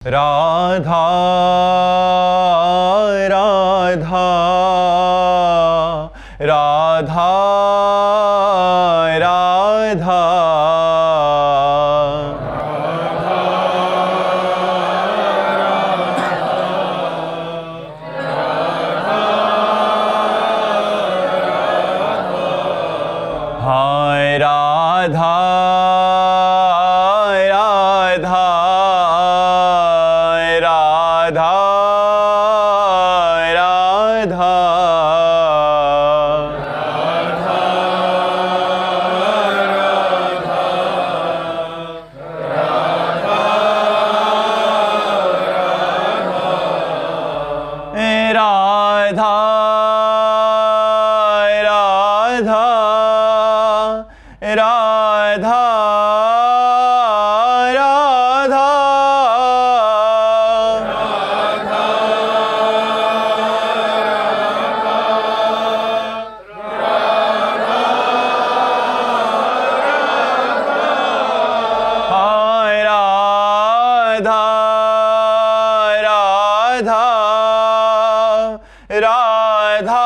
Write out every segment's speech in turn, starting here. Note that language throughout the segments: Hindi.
राधा राधा राधा राधा हाय राधा राधा राधा राधा राधा राधा राधा राधा हाय राधा राधा राधा राधा हाय राधा राधा राधा राधा राधा राधा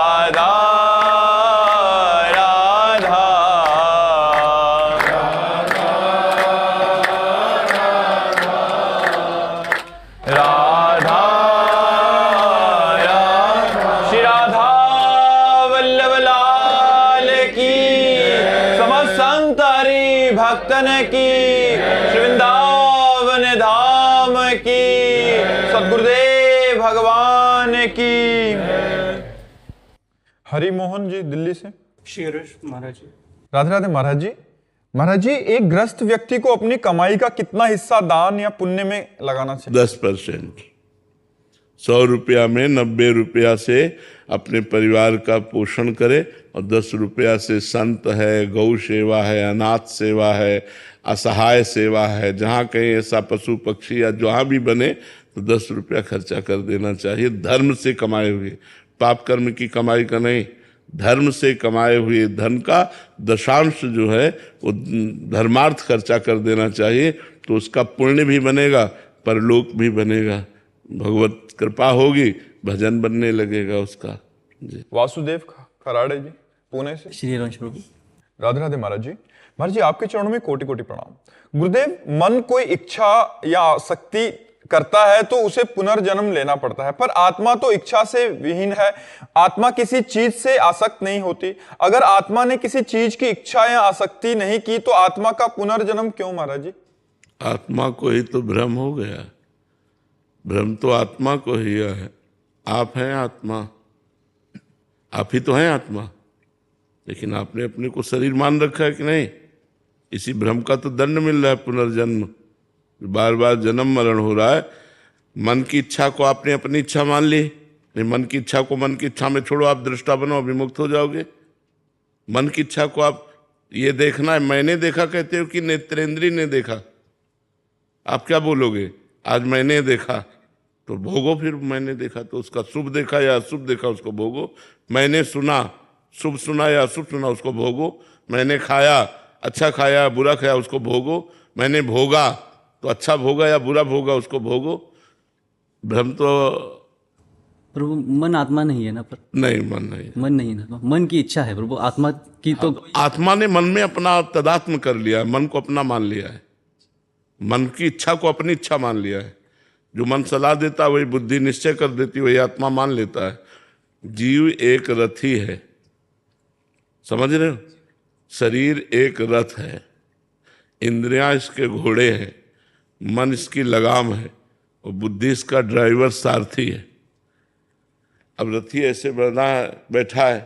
राधा राधा राधा श्री राधा वल्लभ लाल की, समस्त संत हरि भक्तन की, श्री वृंदावन धाम की, सद्गुरुदेव भगवान की। हरि मोहन जी दिल्ली से। शेरश महाराज जी। राधे राधे महाराज जी। महाराज जी, एक ग्रस्त व्यक्ति को अपनी कमाई का कितना हिस्सा दान या पुण्य में लगाना चाहिए? 10%। 100 रुपया में 90 रुपया से अपने परिवार का पोषण करे और 10 रुपया से संत है, गौ सेवा है, अनाथ सेवा है, असहाय सेवा है, जहाँ कहीं ऐसा पशु पक्षी या जहाँ भी बने तो 10 रुपया खर्चा कर देना चाहिए। धर्म से कमाए हुए, पाप कर्म की कमाई का नहीं, धर्म से कमाए हुए धन का दशांश जो है वो धर्मार्थ खर्चा कर देना चाहिए, तो उसका पुण्य भी बनेगा, परलोक भी बनेगा, भगवत कृपा होगी, भजन बनने लगेगा उसका। जी। वासुदेव खराड़े जी पुणे से। श्री रंश प्रभु। राधे राधे महाराज जी। महाराज जी, आपके चरणों में कोटि कोटि प्रणाम। गुरुदेव, मन कोई इच्छा या आसक्ति करता है तो उसे पुनर्जन्म लेना पड़ता है, पर आत्मा तो इच्छा से विहीन है। आत्मा किसी चीज से आसक्त नहीं होती। अगर आत्मा ने किसी चीज की इच्छा या आसक्ति नहीं की तो आत्मा का पुनर्जन्म क्यों महाराज जी? आत्मा को ही तो भ्रम हो गया, भ्रम तो आत्मा को ही है। आप हैं आत्मा, आप ही तो हैं आत्मा, लेकिन आपने अपने को शरीर मान रखा है कि नहीं? इसी भ्रम का तो दंड मिल रहा है, पुनर्जन्म, बार बार जन्म मरण हो रहा है। मन की इच्छा को आपने अपनी इच्छा मान ली, नहीं, मन की इच्छा को मन की इच्छा में छोड़ो, आप दृष्टा बनो, विमुक्त हो जाओगे। मन की इच्छा को आप ये देखना है, मैंने देखा कहते हो कि नेत्रेंद्री ने देखा? आप क्या बोलोगे? आज मैंने देखा तो भोगो, फिर मैंने देखा तो उसका शुभ देखा या अशुभ देखा उसको भोगो। मैंने सुना, शुभ सुना या अशुभ सुना उसको भोगो। मैंने खाया, अच्छा खाया या बुरा खाया उसको भोगो। मैंने भोगा तो अच्छा भोगा या बुरा भोगा उसको भोगो। भ्रम तो प्रभु मन आत्मा नहीं है ना? पर नहीं, मन नहीं, मन नहीं ना, मन की इच्छा है प्रभु, आत्मा की तो आत्मा ने मन में अपना तदात्म कर लिया है, मन को अपना मान लिया है, मन की इच्छा को अपनी इच्छा मान लिया है। जो मन सलाह देता है वही बुद्धि निश्चय कर देती, वही आत्मा मान लेता है। जीव एक रथी है, समझ रहे हो? शरीर एक रथ है, इंद्रियां इसके घोड़े हैं, मन इसकी लगाम है, और बुद्धि इसका ड्राइवर सारथी है। अब रथी ऐसे बैठा है,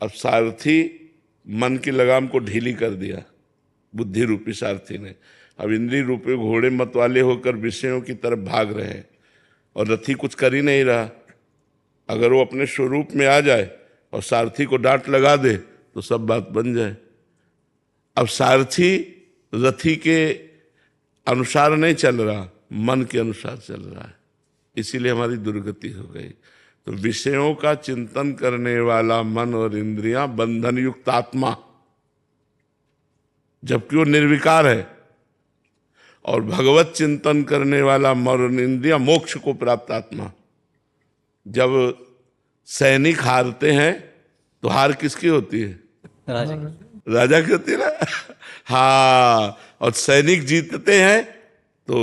अब सारथी मन की लगाम को ढीली कर दिया बुद्धि रूपी सारथी ने। अब इंद्रिय रूपी घोड़े मत वाले होकर विषयों की तरफ भाग रहे हैं और रथी कुछ कर ही नहीं रहा। अगर वो अपने स्वरूप में आ जाए और सारथी को डांट लगा दे तो सब बात बन जाए। अब सारथी रथी के अनुसार नहीं चल रहा, मन के अनुसार चल रहा है, इसीलिए हमारी दुर्गति हो गई। तो विषयों का चिंतन करने वाला मन और इंद्रियां बंधन युक्त आत्मा, जबकि वो निर्विकार है, और भगवत चिंतन करने वाला मन और इंद्रियां मोक्ष को प्राप्त आत्मा। जब सैनिक हारते हैं तो हार किसकी होती है? राजा। राजा की होती है ना। हाँ, और सैनिक जीतते हैं तो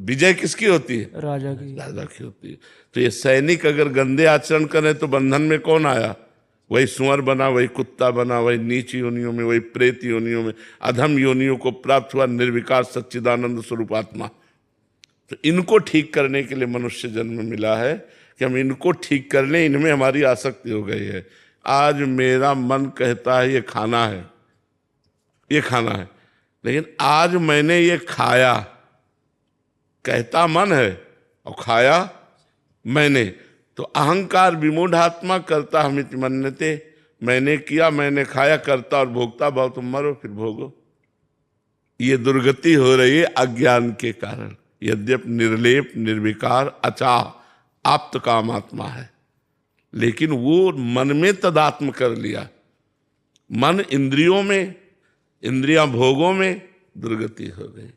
विजय किसकी होती है? राजा की। राजा की होती है। तो ये सैनिक अगर गंदे आचरण करें तो बंधन में कौन आया? वही सुअर बना, वही कुत्ता बना, वही नीच योनियों में, वही प्रेत योनियों में, अधम योनियों को प्राप्त हुआ निर्विकार सच्चिदानंद स्वरूप आत्मा। तो इनको ठीक करने के लिए मनुष्य जन्म मिला है कि हम इनको ठीक कर लें, इनमें हमारी आसक्ति हो गई है। आज मेरा मन कहता है ये खाना है, ये खाना है, लेकिन आज मैंने ये खाया, कहता मन है और खाया मैंने, तो अहंकार विमूढ़ात्मा करता हमिति मन्यते, मैंने किया, मैंने खाया, करता और भोगता भाव, तुम मरो फिर भोगो। ये दुर्गति हो रही है अज्ञान के कारण। यद्यप निर्लेप निर्विकार अचाह आप्त काम आत्मा है, लेकिन वो मन में तदात्म कर लिया। मन इंद्रियों में, इंद्रियां भोगों में, दुर्गति हो गई।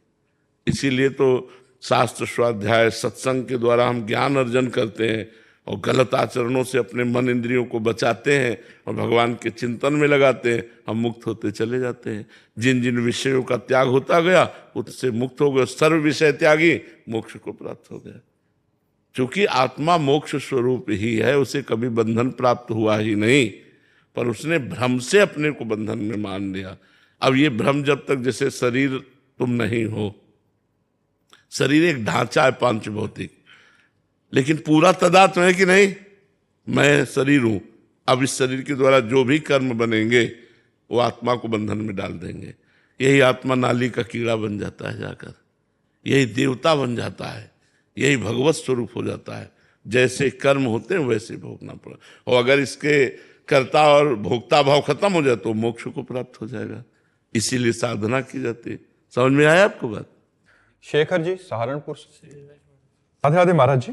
इसीलिए तो शास्त्र स्वाध्याय सत्संग के द्वारा हम ज्ञान अर्जन करते हैं और गलत आचरणों से अपने मन इंद्रियों को बचाते हैं और भगवान के चिंतन में लगाते हैं, हम मुक्त होते चले जाते हैं। जिन जिन विषयों का त्याग होता गया उससे मुक्त हो गए। सर्व विषय त्यागी मोक्ष को प्राप्त हो गया। क्योंकि आत्मा मोक्ष स्वरूप ही है, उसे कभी बंधन प्राप्त हुआ ही नहीं, पर उसने भ्रम से अपने को बंधन में मान लिया। अब ये भ्रम जब तक, जैसे शरीर तुम नहीं हो, शरीर एक ढांचा है पांच भौतिक, लेकिन पूरा तदात्म है कि नहीं? मैं शरीर हूं। अब इस शरीर के द्वारा जो भी कर्म बनेंगे वो आत्मा को बंधन में डाल देंगे। यही आत्मा नाली का कीड़ा बन जाता है जाकर, यही देवता बन जाता है, यही भगवत स्वरूप हो जाता है। जैसे कर्म होते हैं वैसे भोगना पड़ा, और अगर इसके कर्ता और भोक्ता भाव खत्म हो जाए तो मोक्ष को प्राप्त हो जाएगा। इसीलिए साधना की जाती है। समझ में आया आपको बात? शेखर जी सहारनपुर से। राधे राधे महाराज जी।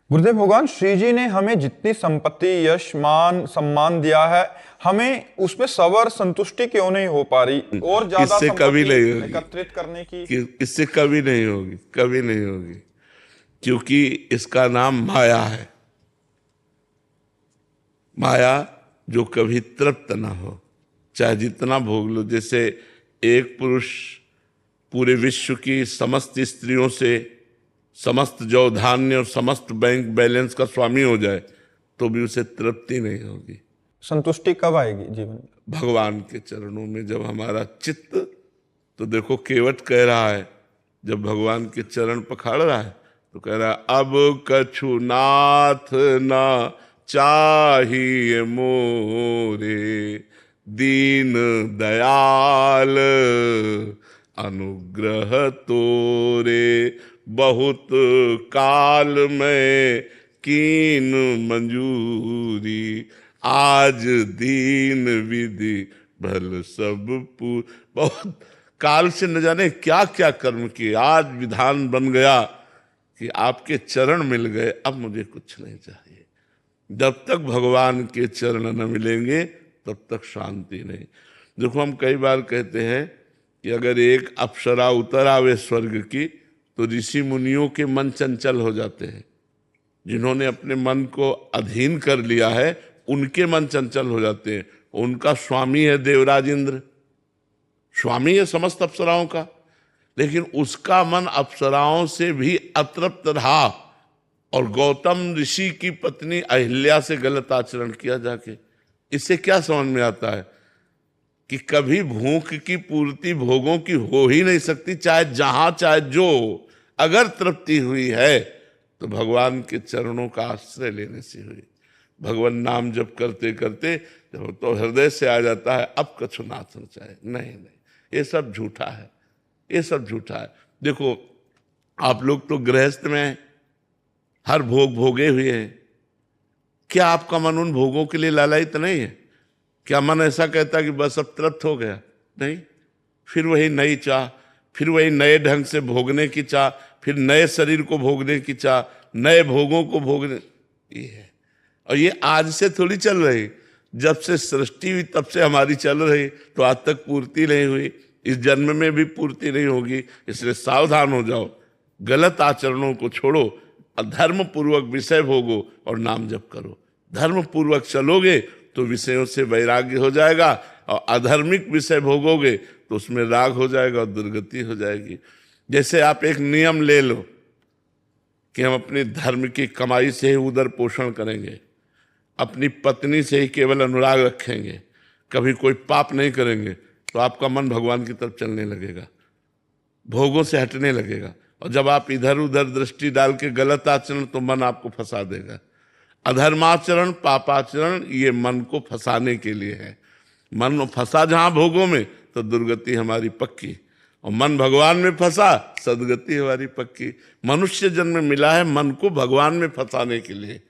गुरुदेव भगवान श्री जी ने हमें जितनी संपत्ति, यश, मान, सम्मान दिया है, हमें उसमें सबर संतुष्टि क्यों नहीं हो पा रही? और ज्यादा इससे कभी नहीं होगी, एकत्रित करने की इससे कभी नहीं होगी, कभी नहीं होगी, क्योंकि इसका नाम माया है। माया जो कभी तृप्त ना हो, चाहे जितना भोग लो। जैसे एक पुरुष पूरे विश्व की समस्त स्त्रियों से समस्त जौ धान्य और समस्त बैंक बैलेंस का स्वामी हो जाए तो भी उसे तृप्ति नहीं होगी। संतुष्टि कब आएगी जीवन में? भगवान के चरणों में जब हमारा चित्त, तो देखो केवट कह रहा है, जब भगवान के चरण पखाड़ रहा है तो कह रहा है, अब कछु नाथ ना चाहिए मोरे, दीन दयाल अनुग्रह तोरे, बहुत काल में कीन मंजूरी, आज दीन विधि भल सब पूर। बहुत काल से न जाने क्या क्या कर्म किए, आज विधान बन गया कि आपके चरण मिल गए, अब मुझे कुछ नहीं चाहिए। जब तक भगवान के चरण न मिलेंगे तब तक शांति नहीं। देखो, हम कई बार कहते हैं कि अगर एक अप्सरा उतर आवे स्वर्ग की तो ऋषि मुनियों के मन चंचल हो जाते हैं। जिन्होंने अपने मन को अधीन कर लिया है उनके मन चंचल हो जाते हैं। उनका स्वामी है देवराज इंद्र, स्वामी है समस्त अप्सराओं का, लेकिन उसका मन अप्सराओं से भी अतृप्त रहा और गौतम ऋषि की पत्नी अहिल्या से गलत आचरण किया जाके। इससे क्या समझ में आता है कि कभी भूख की पूर्ति भोगों की हो ही नहीं सकती, चाहे जहां चाहे जो। अगर तृप्ति हुई है तो भगवान के चरणों का आश्रय लेने से हुई। भगवान नाम जप करते करते जब तो हृदय से आ जाता है अब कछु नाथ न चाहे, नहीं नहीं, ये सब झूठा है, ये सब झूठा है। देखो आप लोग तो गृहस्थ में हैं, हर भोग भोगे हुए हैं, क्या आपका मन उन भोगों के लिए लालायित नहीं है? क्या मन ऐसा कहता कि बस अब तृप्त हो गया? नहीं, फिर वही नई चाह, फिर वही नए ढंग से भोगने की चाह, फिर नए शरीर को भोगने की चाह, नए भोगों को भोगने, ये है। और ये आज से थोड़ी चल रही, जब से सृष्टि हुई तब से हमारी चल रही, तो आज तक पूर्ति नहीं हुई, इस जन्म में भी पूर्ति नहीं होगी। इसलिए सावधान हो जाओ, गलत आचरणों को छोड़ो, धर्म पूर्वक विषय भोगो और नाम जप करो। धर्म पूर्वक चलोगे तो विषयों से वैराग्य हो जाएगा, और अधर्मिक विषय भोगोगे तो उसमें राग हो जाएगा और दुर्गति हो जाएगी। जैसे आप एक नियम ले लो कि हम अपने धर्म की कमाई से ही उदर पोषण करेंगे, अपनी पत्नी से ही केवल अनुराग रखेंगे, कभी कोई पाप नहीं करेंगे, तो आपका मन भगवान की तरफ चलने लगेगा, भोगों से हटने लगेगा। और जब आप इधर उधर दृष्टि डाल के गलत आचरण, तो मन आपको फंसा देगा। अधर्माचरण पापाचरण ये मन को फंसाने के लिए है। मन फंसा जहां भोगों में तो दुर्गति हमारी पक्की, और मन भगवान में फंसा सदगति हमारी पक्की। मनुष्य जन्म मिला है मन को भगवान में फंसाने के लिए।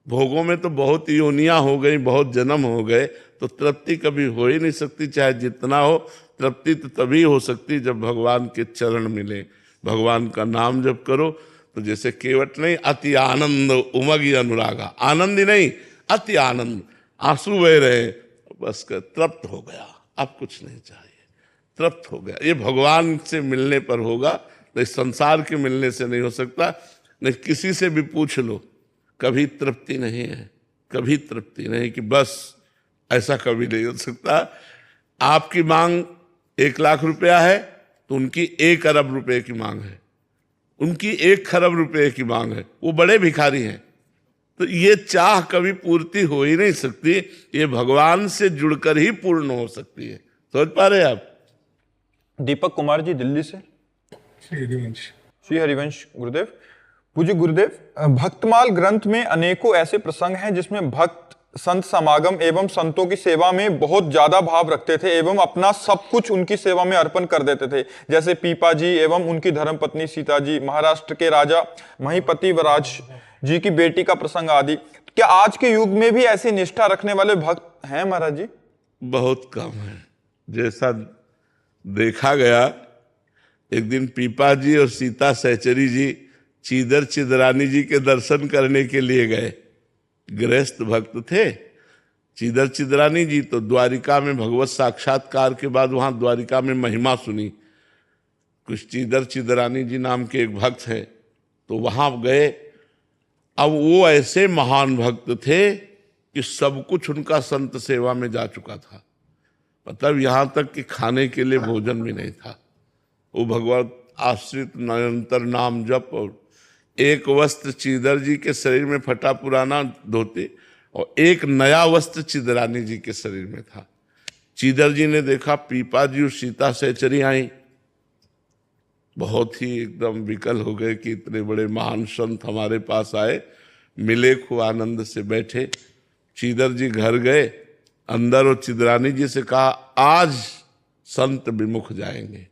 भोगों में तो बहुत योनियां हो गई, बहुत जन्म हो गए, तो तृप्ति कभी हो ही नहीं सकती, चाहे जितना हो। तृप्ति तो तभी हो सकती जब भगवान के चरण मिले, भगवान का नाम जप करो। तो जैसे केवट नहीं, अति आनंद उमगी अनुरागा, आनंद ही नहीं अति आनंद, आंसू बह रहे, बस कर तृप्त हो गया, अब कुछ नहीं चाहिए, तृप्त हो गया। ये भगवान से मिलने पर होगा, नहीं संसार के मिलने से नहीं हो सकता। नहीं किसी से भी पूछ लो, कभी तृप्ति नहीं है, कभी तृप्ति नहीं, कि बस ऐसा कभी नहीं हो सकता। आपकी मांग 1 लाख रुपया है तो उनकी 1 अरब रुपए की मांग है, उनकी 1 खरब रुपए की मांग है, वो बड़े भिखारी हैं। तो ये चाह कभी पूर्ति हो ही नहीं सकती, ये भगवान से जुड़कर ही पूर्ण हो सकती है। समझ पा रहे आप? दीपक कुमार जी दिल्ली से। श्री हरिवंश गुरुदेव। पूज्य गुरुदेव, भक्तमाल ग्रंथ में अनेकों ऐसे प्रसंग हैं जिसमें भक्त संत समागम एवं संतों की सेवा में बहुत ज्यादा भाव रखते थे एवं अपना सब कुछ उनकी सेवा में अर्पण कर देते थे, जैसे पीपा जी एवं उनकी धर्मपत्नी सीता जी, महाराष्ट्र के राजा महिपति वराज जी की बेटी का प्रसंग आदि। क्या आज के युग में भी ऐसी निष्ठा रखने वाले भक्त हैं महाराज जी? बहुत कम है। जैसा देखा गया, एक दिन पीपा जी और सीता सहचरी जी चीदर चिदरानी जी के दर्शन करने के लिए गए। गृहस्थ भक्त थे। चीदर चिदरानी जी तो द्वारिका में भगवत साक्षात्कार के बाद वहां द्वारिका में महिमा सुनी। कुछ चीदर चिदरानी जी नाम के एक भक्त है, तो वहां गए। अब वो ऐसे महान भक्त थे कि सब कुछ उनका संत सेवा में जा चुका था, मतलब यहां तक कि खाने के लिए भोजन भी नहीं था। वो भगवत आश्रित निरंतर नाम जप, और एक वस्त्र चीदर जी के शरीर में फटा पुराना धोते और एक नया वस्त्र चिदरानी जी के शरीर में था। चीदर जी ने देखा पीपा जी और सीता सहचरी आई, बहुत ही एकदम विकल हो गए कि इतने बड़े महान संत हमारे पास आए। मिले, खूब आनंद से बैठे। चीदर जी घर गए अंदर और चिदरानी जी से कहा, आज संत विमुख जाएंगे,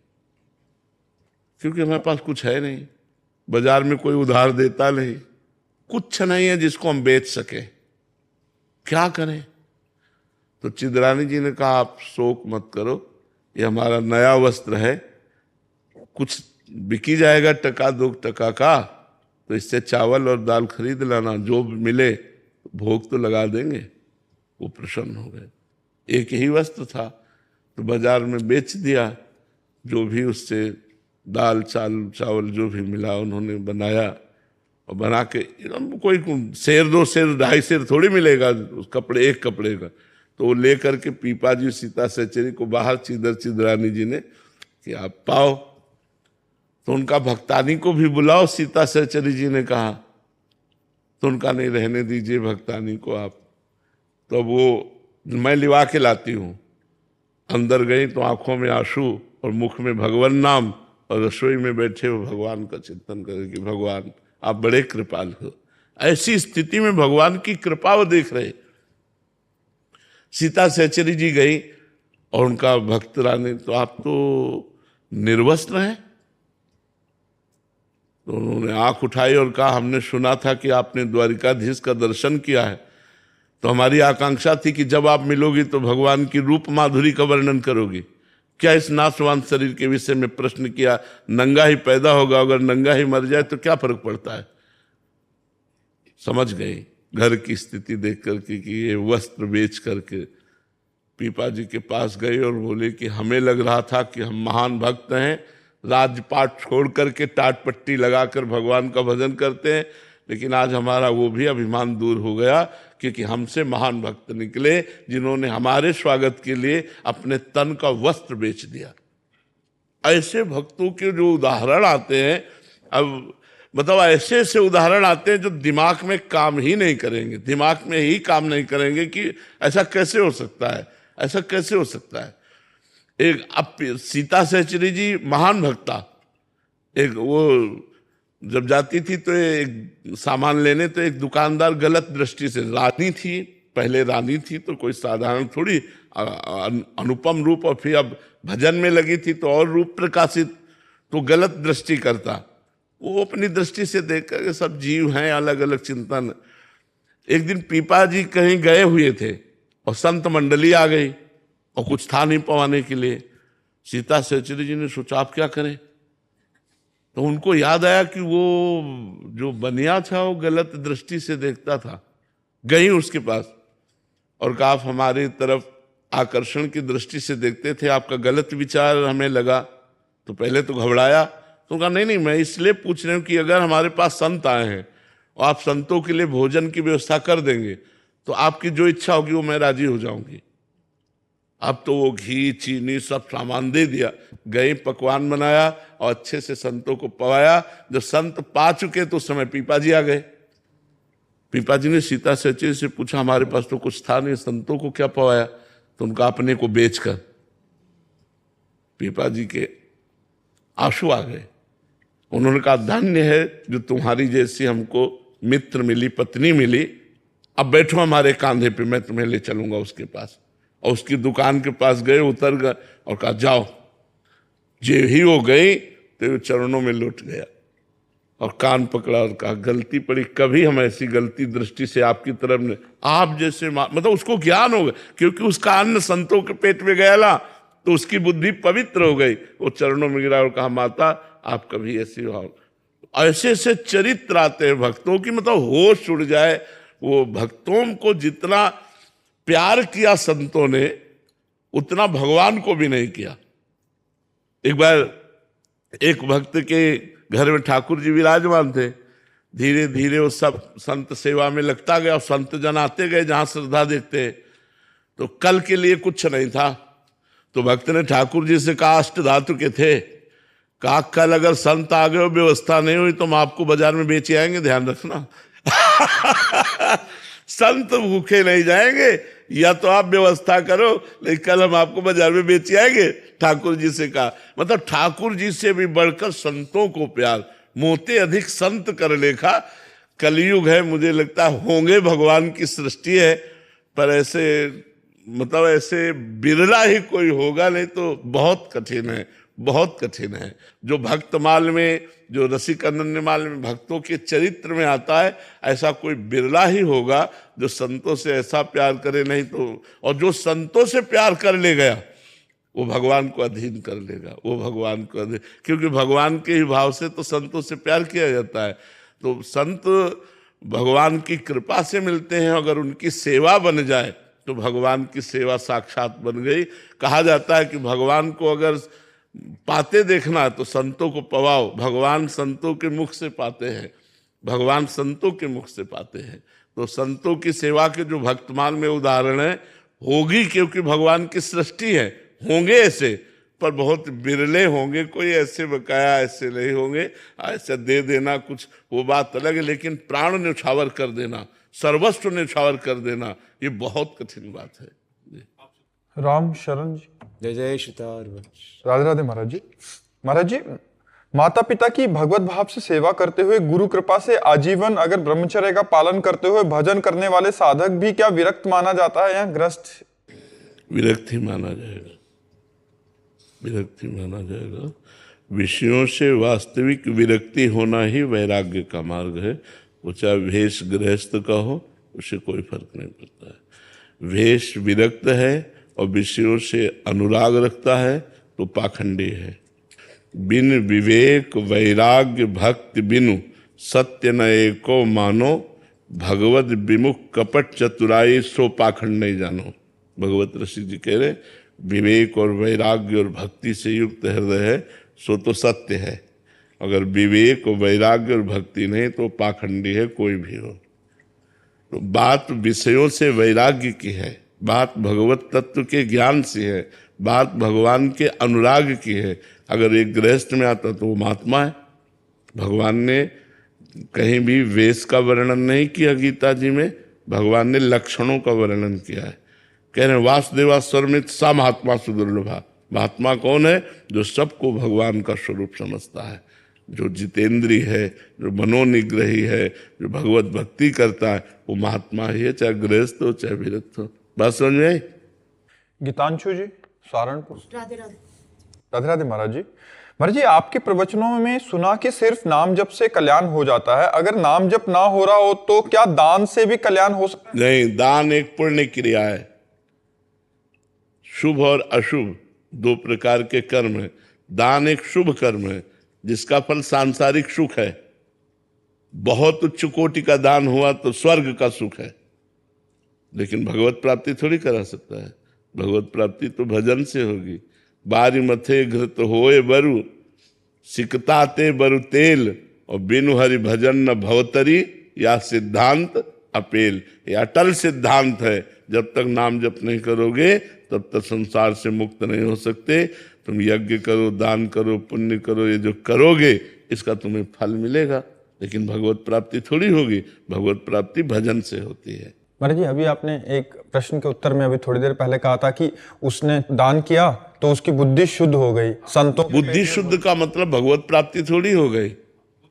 क्योंकि हमारे पास कुछ है नहीं, बाजार में कोई उधार देता नहीं, कुछ नहीं है जिसको हम बेच सके, क्या करें? तो चिदरानी जी ने कहा, आप शोक मत करो, ये हमारा नया वस्त्र है, कुछ बिकी जाएगा 1-2 टका का, तो इससे चावल और दाल खरीद लाना, जो मिले भोग तो लगा देंगे। वो प्रसन्न हो गए। एक ही वस्त्र था तो बाजार में बेच दिया, जो भी उससे दाल चावल जो भी मिला उन्होंने बनाया, और बना के कोई 1 सेर 2 सेर 2.5 सेर थोड़ी मिलेगा उस कपड़े, एक कपड़े का। तो वो ले करके पीपा जी सीता सहचरी को बाहर चीदर चिदरानी जी ने कि आप पाओ, तो उनका भक्तानी को भी बुलाओ, सीता सहचरी जी ने कहा। तो उनका नहीं, रहने दीजिए भक्तानी को आप। तो वो मैं लिवा के लाती हूँ। अंदर गई तो आंखों में आंसू और मुख में भगवान नाम, और रसोई में बैठे वो भगवान का चिंतन करे कि भगवान आप बड़े कृपालु हो। ऐसी स्थिति में भगवान की कृपा वो देख रहे। सीता सहचरी जी गई और उनका भक्त रानी, तो आप तो निर्वस्त्र हैं। तो उन्होंने आंख उठाई और कहा, हमने सुना था कि आपने द्वारिकाधीश का दर्शन किया है, तो हमारी आकांक्षा थी कि जब आप मिलोगी तो भगवान की रूप माधुरी का वर्णन करोगी। क्या इस नाशवान शरीर के विषय में प्रश्न किया? नंगा ही पैदा होगा, अगर नंगा ही मर जाए तो क्या फर्क पड़ता है। समझ गई घर की स्थिति देख करके कि ये वस्त्र बेच करके पीपा जी के पास गए और बोले कि हमें लग रहा था कि हम महान भक्त हैं, राजपाट छोड़ करके टाट पट्टी लगाकर भगवान का भजन करते हैं, लेकिन आज हमारा वो भी अभिमान दूर हो गया, क्योंकि हमसे महान भक्त निकले जिन्होंने हमारे स्वागत के लिए अपने तन का वस्त्र बेच दिया। ऐसे भक्तों के जो उदाहरण आते हैं, अब मतलब ऐसे ऐसे उदाहरण आते हैं जो दिमाग में काम ही नहीं करेंगे, दिमाग में ही काम नहीं करेंगे कि ऐसा कैसे हो सकता है, ऐसा कैसे हो सकता है। एक अब सीता सहचरी जी महान भक्ता, एक वो जब जाती थी तो एक सामान लेने, तो एक दुकानदार गलत दृष्टि से, रानी थी, पहले रानी थी तो कोई साधारण थोड़ी, अनुपम रूप, और फिर अब भजन में लगी थी तो और रूप प्रकाशित, तो गलत दृष्टि करता। वो अपनी दृष्टि से देख कर सब जीव हैं, अलग अलग चिंतन। एक दिन पीपा जी कहीं गए हुए थे और संत मंडली आ गई और कुछ था नहीं पवाने के लिए। सीता सहचरी जी ने सोचा आप क्या करें, तो उनको याद आया कि वो जो बनिया था वो गलत दृष्टि से देखता था। गई उसके पास और कहा, आप हमारी तरफ आकर्षण की दृष्टि से देखते थे, आपका गलत विचार हमें लगा। तो पहले तो घबराया, तो कहा नहीं नहीं, मैं इसलिए पूछ रही हूँ कि अगर हमारे पास संत आए हैं और आप संतों के लिए भोजन की व्यवस्था कर देंगे तो आपकी जो इच्छा होगी वो मैं राजी हो जाऊंगी। अब तो वो घी चीनी सब सामान दे दिया, गए पकवान बनाया और अच्छे से संतों को पवाया। जब संत पा चुके तो उस समय पीपा जी आ गए। पीपा जी ने सीता सहचरी से पूछा, हमारे पास तो कुछ था नहीं, संतों को क्या पवाया? तो उनका अपने को बेचकर। पीपा जी के आंसू आ गए। उन्होंने कहा, धन्य है जो तुम्हारी जैसी हमको मित्र मिली, पत्नी मिली। अब बैठो हमारे कांधे पे, मैं तुम्हें ले चलूंगा उसके पास। और उसकी दुकान के पास गए, उतर गए और कहा जाओ। जे ही वो गई तो चरणों में लौट गया और कान पकड़ा और कहा, गलती पड़ी, कभी हम ऐसी गलती दृष्टि से आपकी तरफ ने, आप जैसे मतलब उसको ज्ञान हो गया, क्योंकि उसका अन्न संतों के पेट में गया ना, तो उसकी बुद्धि पवित्र हो गई। वो चरणों में गिरा और कहा, माता आप कभी ऐसी भाव। ऐसे ऐसे चरित्र आते हैं भक्तों की, मतलब होश उड़ जाए। वो भक्तों को जितना प्यार किया संतों ने, उतना भगवान को भी नहीं किया। एक बार एक भक्त के घर में ठाकुर जी विराजमान थे। धीरे धीरे वो सब संत सेवा में लगता गया और संत जन आते गए जहां श्रद्धा देखते। तो कल के लिए कुछ नहीं था, तो भक्त ने ठाकुर जी से कहा, अष्ट धातु के थे, कहा कल अगर संत आ गए और व्यवस्था नहीं हुई तो हम आपको बाजार में बेचे आएंगे, ध्यान रखना। संत भूखे नहीं जाएंगे, या तो आप व्यवस्था करो, लेकिन कल हम आपको बाजार में बेचे आएंगे, ठाकुर जी से कहा। मतलब ठाकुर जी से भी बढ़कर संतों को प्यार, मोते अधिक संत कर लेखा। कलयुग है, मुझे लगता है होंगे, भगवान की सृष्टि है, पर ऐसे मतलब ऐसे बिरला ही कोई होगा, नहीं तो बहुत कठिन है, बहुत कठिन है। जो भक्तमाल में, जो रसिक अनन्यमाल में भक्तों के चरित्र में आता है, ऐसा कोई बिरला ही होगा जो संतों से ऐसा प्यार करे। नहीं तो, और जो संतों से प्यार कर ले गया वो भगवान को अधीन कर लेगा, वो भगवान को अधीन, क्योंकि भगवान के ही भाव से तो संतों से प्यार किया जाता है। तो संत भगवान की कृपा से मिलते हैं, अगर उनकी सेवा बन जाए तो भगवान की सेवा साक्षात बन गई। कहा जाता है कि भगवान को अगर पाते देखना तो संतों को पवाओ, भगवान संतों के मुख से पाते हैं, भगवान संतों के मुख से पाते हैं। तो संतों की सेवा के जो भक्तमाल में उदाहरण है, होगी क्योंकि भगवान की सृष्टि है, होंगे ऐसे, पर बहुत बिरले होंगे, कोई ऐसे बकाया ऐसे नहीं होंगे। ऐसा दे देना कुछ वो बात अलग है, लेकिन प्राण न्यौछावर कर देना, सर्वस्व न्यौछावर कर देना, ये बहुत कठिन बात है। राम शरण जी, जय जय सीतार। राधे राधे महाराज जी। महाराज जी, माता पिता की भगवत भाव से सेवा करते हुए गुरु कृपा से आजीवन अगर ब्रह्मचर्य का पालन करते हुए भजन करने वाले साधक भी क्या विरक्त माना जाता है या ग्रस्त? विरक्ति माना जाएगा, विरक्ति माना जाएगा। विषयों से वास्तविक विरक्ति होना ही वैराग्य का मार्ग है। वो चाहे भेष गृहस्थ का हो, उससे कोई फर्क नहीं पड़ता है। भेष विरक्त है और विषयों से अनुराग रखता है तो पाखंडी है। बिन विवेक वैराग्य भक्ति बिनु सत्य न एको मानो, भगवत विमुख कपट चतुराई सो पाखंड नहीं जानो। भगवत ऋषि जी कह रहे विवेक और वैराग्य और भक्ति से युक्त हृदय है सो तो सत्य है। अगर विवेक और वैराग्य और भक्ति नहीं तो पाखंडी है कोई भी हो। तो बात विषयों से वैराग्य की है, बात भगवत तत्व के ज्ञान से है, बात भगवान के अनुराग की है। अगर एक गृहस्थ में आता तो वो महात्मा है। भगवान ने कहीं भी वेश का वर्णन नहीं किया गीता जी में, भगवान ने लक्षणों का वर्णन किया है। कह रहे वासुदेवा स्वरमित सा महात्मा सुदुर्लभा। महात्मा कौन है? जो सबको भगवान का स्वरूप समझता है, जो जितेंद्री है, जो मनोनिग्रही है, जो भगवत भक्ति करता है, वो महात्मा ही है, चाहे गृहस्थ हो चाहे विरक्त हो। बात समझ में आई? गीतांशु जी सहारनपुर। राधे राधे। राधे राधे महाराज जी। महाराज जी, आपके प्रवचनों में सुना कि सिर्फ नाम जप से कल्याण हो जाता है। अगर नाम जप ना हो रहा हो तो क्या दान से भी कल्याण हो सकता है? नहीं, दान एक पुण्य क्रिया है। शुभ और अशुभ दो प्रकार के कर्म है। दान एक शुभ कर्म है जिसका फल सांसारिक सुख है। बहुत उच्च कोटि का दान हुआ तो स्वर्ग का सुख है, लेकिन भगवत प्राप्ति थोड़ी करा सकता है। भगवत प्राप्ति तो भजन से होगी। बारी मथे घृत होए बरु, सिकताते बरु तेल, और बिनु हरि भजन न भवतरी, या सिद्धांत अपेल। ये अटल सिद्धांत है। जब तक नाम जप नहीं करोगे तब तक संसार से मुक्त नहीं हो सकते। तुम यज्ञ करो, दान करो, पुण्य करो, ये जो करोगे इसका तुम्हें फल मिलेगा, लेकिन भगवत प्राप्ति थोड़ी होगी। भगवत प्राप्ति भजन से होती है। महाराज जी, अभी आपने एक प्रश्न के उत्तर में अभी थोड़ी देर पहले कहा था कि उसने दान किया तो उसकी बुद्धि शुद्ध हो गई। संतों बुद्धि शुद्ध का मतलब भगवत प्राप्ति थोड़ी हो गई।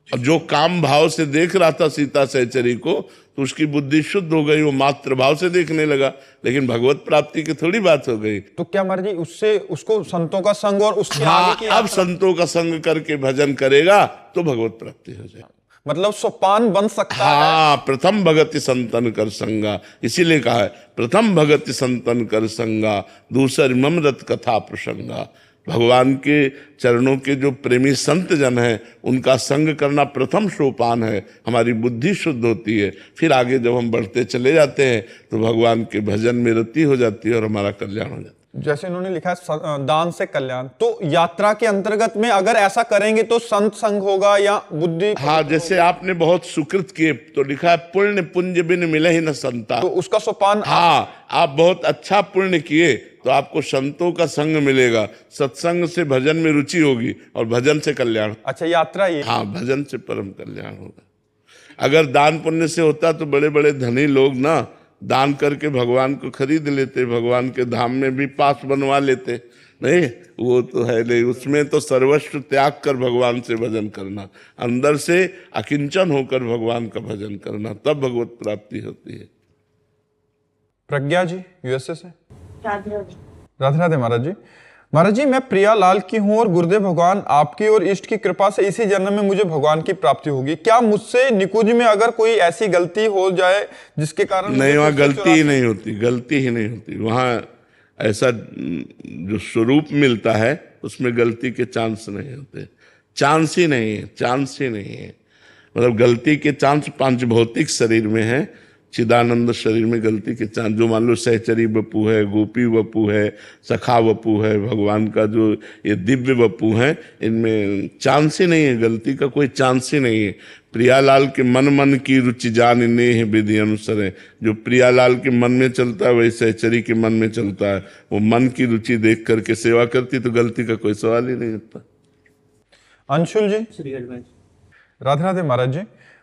अब जो काम भाव से देख रहा था सीता सहचरी को, तो उसकी बुद्धि शुद्ध हो गई, वो मात्र भाव से देखने लगा, लेकिन भगवत प्राप्ति की थोड़ी बात हो गई। तो क्या महाराज जी उससे उसको संतों का संग और उसके हाँ, आगे की अब संतों का संग करके भजन करेगा तो भगवत प्राप्ति हो जाएगी। मतलब सोपान बन सकता है। हाँ, प्रथम भगति संतन कर संगा, इसीलिए कहा है प्रथम भगति संतन कर संगा, दूसर ममरत कथा प्रसंगा। भगवान के चरणों के जो प्रेमी संत जन हैं उनका संग करना प्रथम सोपान है। हमारी बुद्धि शुद्ध होती है, फिर आगे जब हम बढ़ते चले जाते हैं तो भगवान के भजन में रति हो जाती है और हमारा कल्याण हो जाता है। जैसे इन्होंने लिखा है दान से कल्याण, तो यात्रा के अंतर्गत में अगर ऐसा करेंगे तो संत संग होगा या बुद्धि? हाँ, जैसे आपने बहुत सुकृत किए तो लिखा है पुण्य पुंज बिन मिले ही न संता। तो उसका सोपान। हाँ, आप बहुत अच्छा पुण्य किए तो आपको संतों का संग मिलेगा, सत्संग से भजन में रुचि होगी और भजन से कल्याण। अच्छा, यात्रा ये। हाँ, भजन से परम कल्याण होगा। अगर दान पुण्य से होता तो बड़े बड़े धनी लोग ना दान करके भगवान को खरीद लेते, भगवान के धाम में भी पास बनवा लेते। नहीं, वो तो है नहीं। उसमें तो सर्वस्व त्याग कर भगवान से भजन करना, अंदर से अकिंचन होकर भगवान का भजन करना, तब भगवत प्राप्ति होती है। प्रज्ञा जी यूएसए से। राधे राधे। राधे राधे महाराज जी। महाराज जी, मैं प्रिया लाल की हूँ और गुरुदेव भगवान आपकी और इष्ट की कृपा से इसी जन्म में मुझे भगवान की प्राप्ति होगी। क्या मुझसे निकुंज में अगर कोई ऐसी गलती हो जाए जिसके कारण? नहीं, वहाँ गलती ही नहीं होती, गलती ही नहीं होती। वहाँ ऐसा जो स्वरूप मिलता है उसमें गलती के चांस नहीं होते। चांस ही नहीं है, चांस ही नहीं है। मतलब गलती के चांस पांच भौतिक शरीर में है, चिदानंद शरीर में गलती के चांस, जो मान लो सहचरी वपु है, गोपी वपु है, सखा वपु है, भगवान का जो ये दिव्य वपु है, इनमें चांस ही नहीं है, गलती का कोई चांस ही नहीं है। प्रियालाल के मन मन की रुचि जान नेह विधि अनुसर है। जो प्रियालाल के मन में चलता है वही सहचरी के मन में चलता है। वो मन की रुचि देख करके सेवा करती तो गलती का कोई सवाल ही नहीं होता। अंशुल जी। राधे राधे महाराज जी।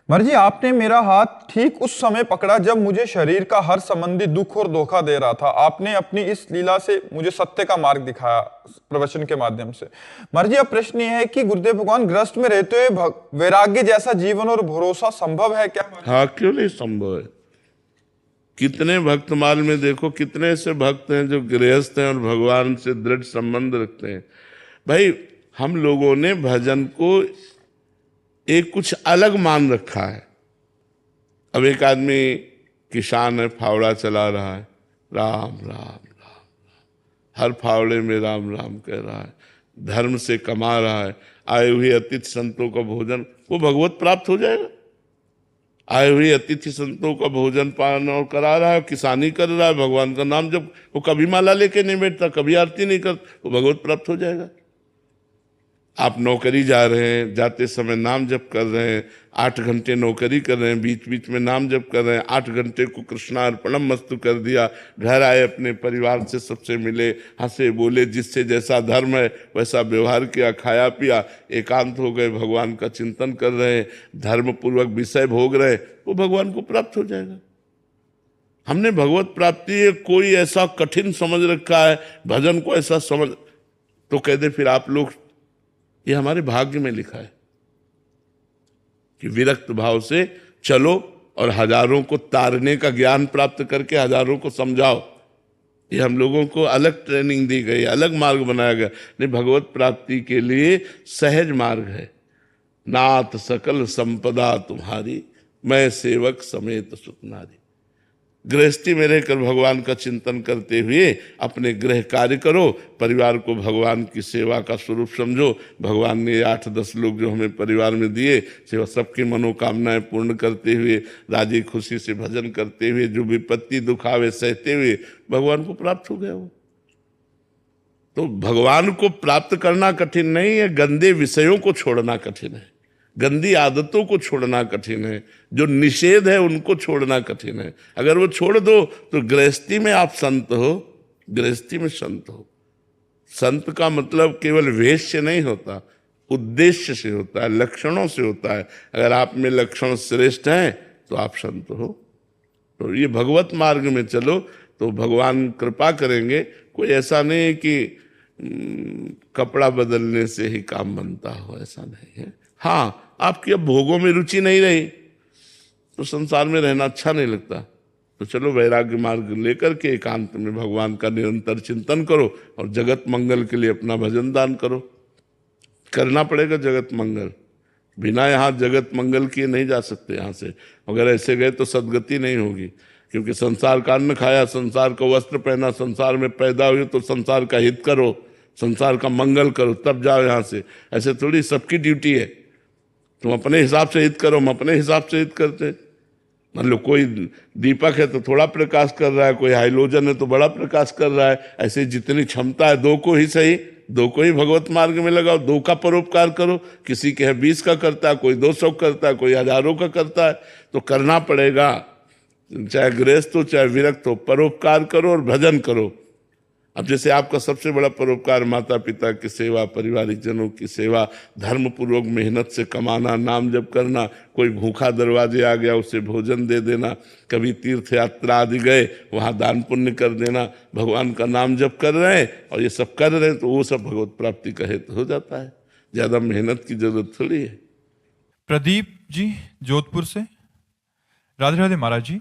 महाराज जी, आपने मेरा हाथ ठीक उस समय पकड़ा जब मुझे शरीर का हर संबंधी दुख और धोखा दे रहा था। आपने अपनी इस लीला से मुझे सत्य का मार्ग दिखाया प्रवचन के माध्यम से। महाराज जी, अब प्रश्न यह है कि गुरुदेव भगवान ग्रस्त में रहते हुए वैराग्य जैसा जीवन और भरोसा संभव है क्या? हाँ, क्यों नहीं संभव है। कितने भक्तमाल में देखो, कितने ऐसे भक्त हैं जो गृहस्थ हैं और भगवान से दृढ़ संबंध रखते हैं। भाई, हम लोगों ने भजन को एक कुछ अलग मान रखा है। अब एक आदमी किसान है, फावड़ा चला रहा है, राम राम राम, हर फावड़े में राम राम कह रहा है, धर्म से कमा रहा है, आए हुए अतिथि संतों का भोजन, वो भगवत प्राप्त हो जाएगा। आए हुए अतिथि संतों का भोजन पान और करा रहा है, किसानी कर रहा है, भगवान का नाम जब, वो कभी माला लेके नहीं बैठता, कभी आरती नहीं करता, वो भगवत प्राप्त हो जाएगा। आप नौकरी जा रहे हैं, जाते समय नाम जप कर रहे हैं, 8 घंटे नौकरी कर रहे हैं, बीच बीच में नाम जप कर रहे हैं, 8 घंटे को कृष्णार्पणम मस्तु कर दिया, घर आए, अपने परिवार से सबसे मिले, हंसे बोले, जिससे जैसा धर्म है वैसा व्यवहार किया, खाया पिया, एकांत हो गए, भगवान का चिंतन कर रहे हैं, धर्म पूर्वक विषय भोग रहे, वो भगवान को प्राप्त हो जाएगा। हमने भगवत प्राप्ति कोई ऐसा कठिन समझ रखा है, भजन को ऐसा समझ, तो कह दे फिर आप लोग, ये हमारे भाग्य में लिखा है कि विरक्त भाव से चलो और हजारों को तारने का ज्ञान प्राप्त करके हजारों को समझाओ। ये हम लोगों को अलग ट्रेनिंग दी गई, अलग मार्ग बनाया गया। नहीं, भगवत प्राप्ति के लिए सहज मार्ग है। नाथ सकल संपदा तुम्हारी, मैं सेवक समेत सुख नारी। गृहस्थी में रहकर भगवान का चिंतन करते हुए अपने गृह कार्य करो, परिवार को भगवान की सेवा का स्वरूप समझो। भगवान ने 8-10 लोग जो हमें परिवार में दिए, सेवा सबकी मनोकामनाएं पूर्ण करते हुए, राजी खुशी से भजन करते हुए, जो विपत्ति दुख आवे सहते हुए भगवान को प्राप्त हो गया। वो तो भगवान को प्राप्त करना कठिन नहीं है, गंदे विषयों को छोड़ना कठिन है, गंदी आदतों को छोड़ना कठिन है, जो निषेध है उनको छोड़ना कठिन है। अगर वो छोड़ दो तो गृहस्थी में आप संत हो, गृहस्थी में संत हो। संत का मतलब केवल वेश से नहीं होता, उद्देश्य से होता है, लक्षणों से होता है। अगर आप में लक्षण श्रेष्ठ हैं तो आप संत हो। तो ये भगवत मार्ग में चलो तो भगवान कृपा करेंगे। कोई ऐसा नहीं है कि कपड़ा बदलने से ही काम बनता हो, ऐसा नहीं है। हाँ, आपकी अब भोगों में रुचि नहीं रही तो संसार में रहना अच्छा नहीं लगता, तो चलो वैराग्य मार्ग लेकर के एकांत में भगवान का निरंतर चिंतन करो और जगत मंगल के लिए अपना भजन दान करो। करना पड़ेगा जगत मंगल, बिना यहाँ जगत मंगल किए नहीं जा सकते यहाँ से। अगर ऐसे गए तो सदगति नहीं होगी, क्योंकि संसार का अन्न खाया, संसार का वस्त्र पहना, संसार में पैदा हुए तो संसार का हित करो, संसार का मंगल करो, तब जाओ यहाँ से। ऐसे थोड़ी सबकी ड्यूटी है, तुम अपने हिसाब से हित करो, हम अपने हिसाब से हित करते। मान लो कोई दीपक है तो थोड़ा प्रकाश कर रहा है, कोई हाइलोजन है तो बड़ा प्रकाश कर रहा है। ऐसे जितनी क्षमता है, 2 को ही सही, 2 को ही भगवत मार्ग में लगाओ, 2 का परोपकार करो। किसी के 20 का करता है, कोई 200 करता है, कोई हजारों का करता है, तो करना पड़ेगा। चाहे गृहस्थ हो चाहे विरक्त हो, परोपकार करो और भजन करो। अब जैसे आपका सबसे बड़ा परोपकार माता पिता की सेवा, पारिवारिक जनों की सेवा, धर्म पूर्वक मेहनत से कमाना, नाम जप करना, कोई भूखा दरवाजे आ गया उसे भोजन दे देना, कभी तीर्थ यात्रा आदि गए वहाँ दान पुण्य कर देना, भगवान का नाम जप कर रहे हैं और ये सब कर रहे हैं, तो वो सब भगवत प्राप्ति का हेतु हो जाता है। ज़्यादा मेहनत की जरूरत थोड़ी है। प्रदीप जी जोधपुर से। राधे राधे महाराज जी।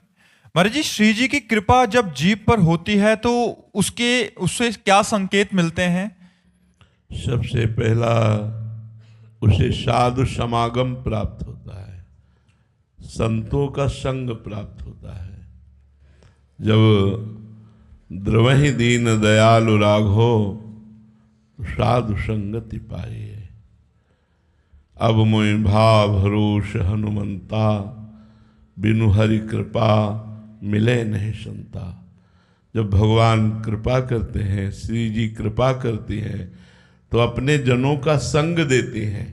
महाराज जी, श्री जी की कृपा जब जीव पर होती है तो उससे क्या संकेत मिलते हैं? सबसे पहला उसे साधु समागम प्राप्त होता है, संतों का संग प्राप्त होता है। जब द्रवहि दीन दयालु राघो साधु संगति पाइए। अब मोहि भाव भरोस हनुमंता, बिनु हरि कृपा मिले नहीं संता। जब भगवान कृपा करते हैं, श्री जी कृपा करती हैं, तो अपने जनों का संग देती हैं।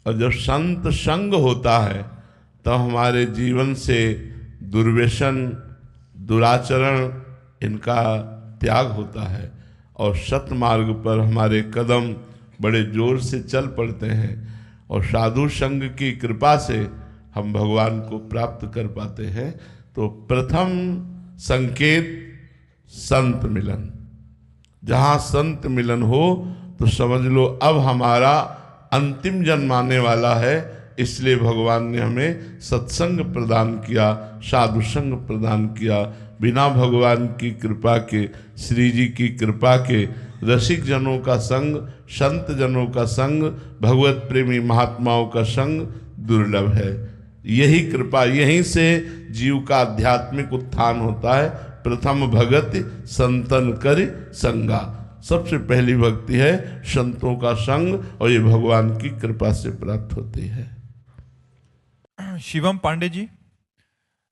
और जब संत संग होता है तब हमारे जीवन से दुर्व्यसन, दुराचरण इनका त्याग होता है और सतमार्ग पर हमारे कदम बड़े जोर से चल पड़ते हैं। और साधु संग की कृपा से हम भगवान को प्राप्त कर पाते हैं। तो प्रथम संकेत संत मिलन। जहाँ संत मिलन हो तो समझ लो अब हमारा अंतिम जन्म आने वाला है। इसलिए भगवान ने हमें सत्संग प्रदान किया, साधु संग प्रदान किया। बिना भगवान की कृपा के, श्री जी की कृपा के, रसिक जनों का संग, संत जनों का संग, भगवत प्रेमी महात्माओं का संग दुर्लभ है। यही कृपा, यहीं से जीव का आध्यात्मिक उत्थान होता है। प्रथम भगत संतन कर संगा। सबसे पहली भक्ति है संतों का संग, और ये भगवान की कृपा से प्राप्त होती है। शिवम पांडे जी,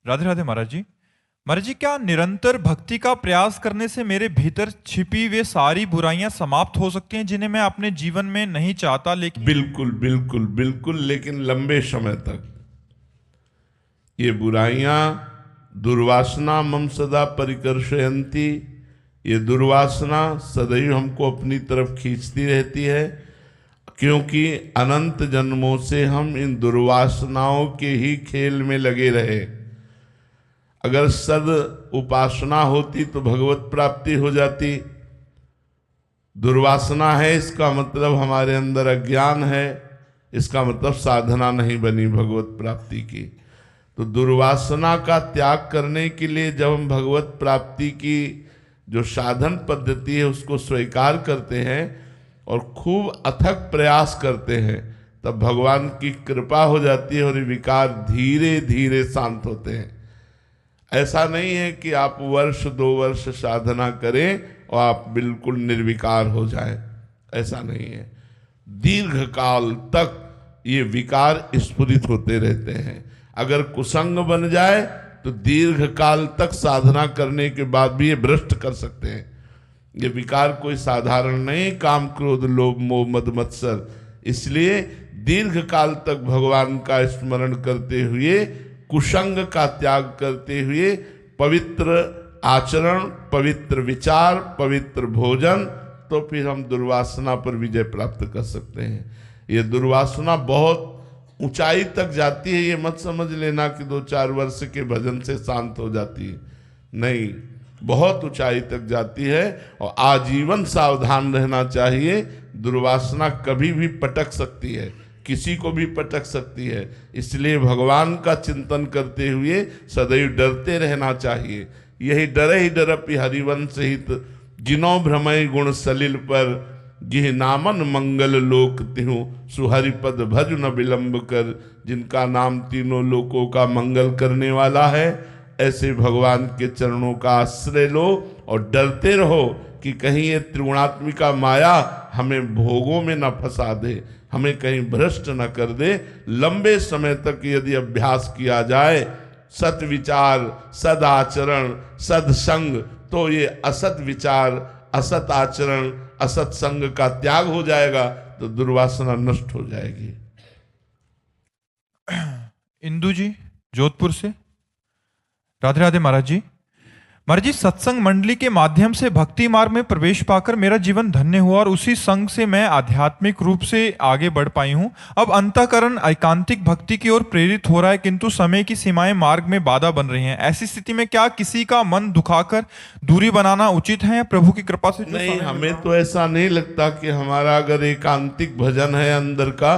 राधे राधे महाराज जी। महाराज जी, क्या निरंतर भक्ति का प्रयास करने से मेरे भीतर छिपी वे सारी बुराइयां समाप्त हो सकती हैं जिन्हें मैं अपने जीवन में नहीं चाहता? लेकिन बिल्कुल बिल्कुल बिल्कुल, लेकिन लंबे समय तक। ये बुराइयां दुर्वासना मम सदा परिकर्षयन्ति, ये दुर्वासना सदैव हमको अपनी तरफ खींचती रहती है, क्योंकि अनंत जन्मों से हम इन दुर्वासनाओं के ही खेल में लगे रहे। अगर सद उपासना होती तो भगवत प्राप्ति हो जाती। दुर्वासना है, इसका मतलब हमारे अंदर अज्ञान है, इसका मतलब साधना नहीं बनी भगवत प्राप्ति की। तो दुर्वासना का त्याग करने के लिए जब हम भगवत प्राप्ति की जो साधन पद्धति है उसको स्वीकार करते हैं और खूब अथक प्रयास करते हैं, तब भगवान की कृपा हो जाती है और ये विकार धीरे धीरे शांत होते हैं। ऐसा नहीं है कि आप वर्ष 2 वर्ष साधना करें और आप बिल्कुल निर्विकार हो जाएं, ऐसा नहीं है। दीर्घ काल तक ये विकार स्फुरित होते रहते हैं। अगर कुसंग बन जाए तो दीर्घ काल तक साधना करने के बाद भी ये भ्रष्ट कर सकते हैं। ये विकार कोई साधारण नहीं, काम क्रोध लोभ मोह मद मत्सर। इसलिए दीर्घ काल तक भगवान का स्मरण करते हुए, कुसंग का त्याग करते हुए, पवित्र आचरण, पवित्र विचार, पवित्र भोजन, तो फिर हम दुर्वासना पर विजय प्राप्त कर सकते हैं। ये दुर्वासना बहुत ऊंचाई तक जाती है। ये मत समझ लेना कि 2-4 वर्ष के भजन से शांत हो जाती है, नहीं, बहुत ऊंचाई तक जाती है और आजीवन सावधान रहना चाहिए। दुर्वासना कभी भी पटक सकती है, किसी को भी पटक सकती है। इसलिए भगवान का चिंतन करते हुए सदैव डरते रहना चाहिए। यही डरे ही डरपि हरिवंश हित, जिनो भ्रमय गुण सलिल पर, जिह नामन मंगल लोक तिहु, सुहरिपद भज न विलंब कर। जिनका नाम तीनों लोकों का मंगल करने वाला है, ऐसे भगवान के चरणों का आश्रय लो और डरते रहो कि कहीं ये त्रिगुणात्मिका माया हमें भोगों में न फंसा दे, हमें कहीं भ्रष्ट न कर दे। लंबे समय तक यदि अभ्यास किया जाए, सत विचार, सद आचरण, सत्संग, तो ये असत विचार, असत आचरण, असत संग का त्याग हो जाएगा, तो दुर्वासना नष्ट हो जाएगी। इंदु जी, जोधपुर से, राधे राधे महाराज जी। महाराज जी, सत्संग मंडली के माध्यम से भक्ति मार्ग में प्रवेश पाकर मेरा जीवन धन्य हुआ और उसी संग से मैं आध्यात्मिक रूप से आगे बढ़ पाई हूं। अब अंतःकरण एकांतिक भक्ति की ओर प्रेरित हो रहा है, किंतु समय की सीमाएं मार्ग में बाधा बन रही हैं। ऐसी स्थिति में क्या किसी का मन दुखाकर दूरी बनाना उचित है या प्रभु की कृपा से? नहीं, हमें तो ऐसा नहीं लगता कि हमारा अगर एकांतिक भजन है अंदर का,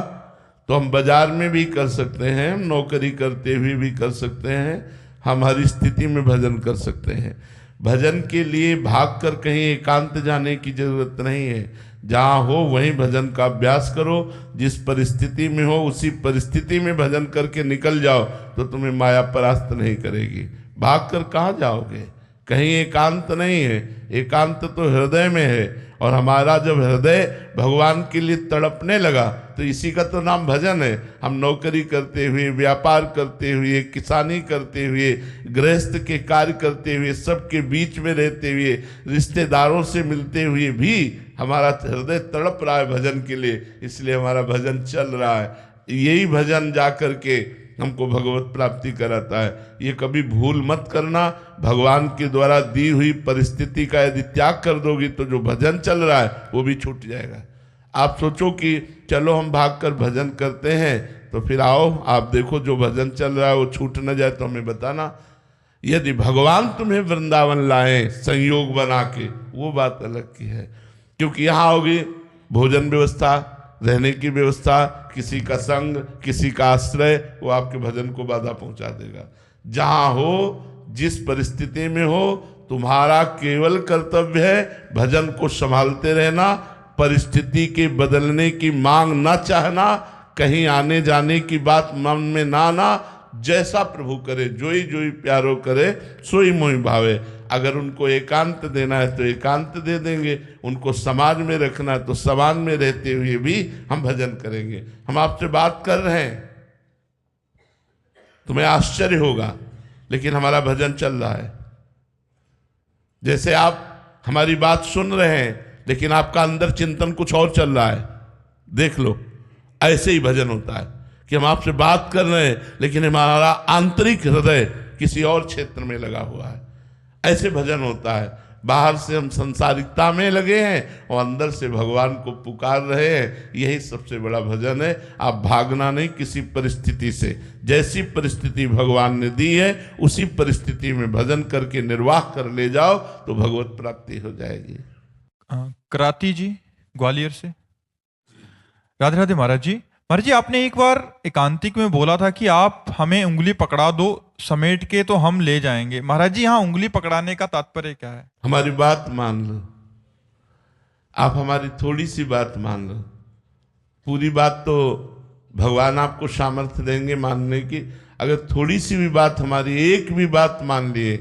तो हम बाजार में भी कर सकते हैं, नौकरी करते हुए भी कर सकते हैं, हम हर स्थिति में भजन कर सकते हैं। भजन के लिए भागकर कहीं एकांत जाने की जरूरत नहीं है। जहाँ हो वहीं भजन का अभ्यास करो। जिस परिस्थिति में हो उसी परिस्थिति में भजन करके निकल जाओ, तो तुम्हें माया परास्त नहीं करेगी। भागकर कहाँ जाओगे? कहीं एकांत नहीं है, एकांत तो हृदय में है। और हमारा जब हृदय भगवान के लिए तड़पने लगा, तो इसी का तो नाम भजन है। हम नौकरी करते हुए, व्यापार करते हुए, किसानी करते हुए, गृहस्थ के कार्य करते हुए, सबके बीच में रहते हुए, रिश्तेदारों से मिलते हुए भी हमारा हृदय तड़प रहा है भजन के लिए, इसलिए हमारा भजन चल रहा है। यही भजन जा करके हमको भगवत प्राप्ति कराता है। ये कभी भूल मत करना। भगवान के द्वारा दी हुई परिस्थिति का यदि त्याग कर दोगी, तो जो भजन चल रहा है वो भी छूट जाएगा। आप सोचो कि चलो हम भागकर भजन करते हैं, तो फिर आओ आप देखो जो भजन चल रहा है वो छूट न जाए तो हमें बताना। यदि भगवान तुम्हें वृंदावन लाए संयोग बना के, वो बात अलग की है, क्योंकि यहाँ होगी भोजन व्यवस्था, रहने की व्यवस्था, किसी का संग, किसी का आश्रय, वो आपके भजन को बाधा पहुंचा देगा। जहाँ हो, जिस परिस्थिति में हो, तुम्हारा केवल कर्तव्य है भजन को संभालते रहना, परिस्थिति के बदलने की मांग ना चाहना, कहीं आने जाने की बात मन में ना आना। जैसा प्रभु करे, जोई जोई प्यारो करे, सोई मोहि भावे। अगर उनको एकांत देना है तो एकांत दे देंगे, उनको समाज में रखना है तो समाज में रहते हुए भी हम भजन करेंगे। हम आपसे बात कर रहे हैं, तुम्हें आश्चर्य होगा, लेकिन हमारा भजन चल रहा है। जैसे आप हमारी बात सुन रहे हैं लेकिन आपका अंदर चिंतन कुछ और चल रहा है, देख लो, ऐसे ही भजन होता है कि हम आपसे बात कर रहे हैं लेकिन हमारा आंतरिक हृदय किसी और क्षेत्र में लगा हुआ है। ऐसे भजन होता है। बाहर से हम संसारिकता में लगे हैं और अंदर से भगवान को पुकार रहे हैं, यही सबसे बड़ा भजन है। आप भागना नहीं किसी परिस्थिति से, जैसी परिस्थिति भगवान ने दी है उसी परिस्थिति में भजन करके निर्वाह कर ले जाओ तो भगवत प्राप्ति हो जाएगी। कराती जी ग्वालियर से। राधे राधे महाराज जी। महाराज जी, आपने एक बार एकांतिक में बोला था कि आप हमें उंगली पकड़ा दो समेट के तो हम ले जाएंगे। महाराज जी, यहाँ उंगली पकड़ाने का तात्पर्य क्या है? हमारी बात मान लो, आप हमारी थोड़ी सी बात मान लो। पूरी बात तो भगवान आपको सामर्थ्य देंगे मानने की। अगर थोड़ी सी भी बात हमारी, एक भी बात मान लिए,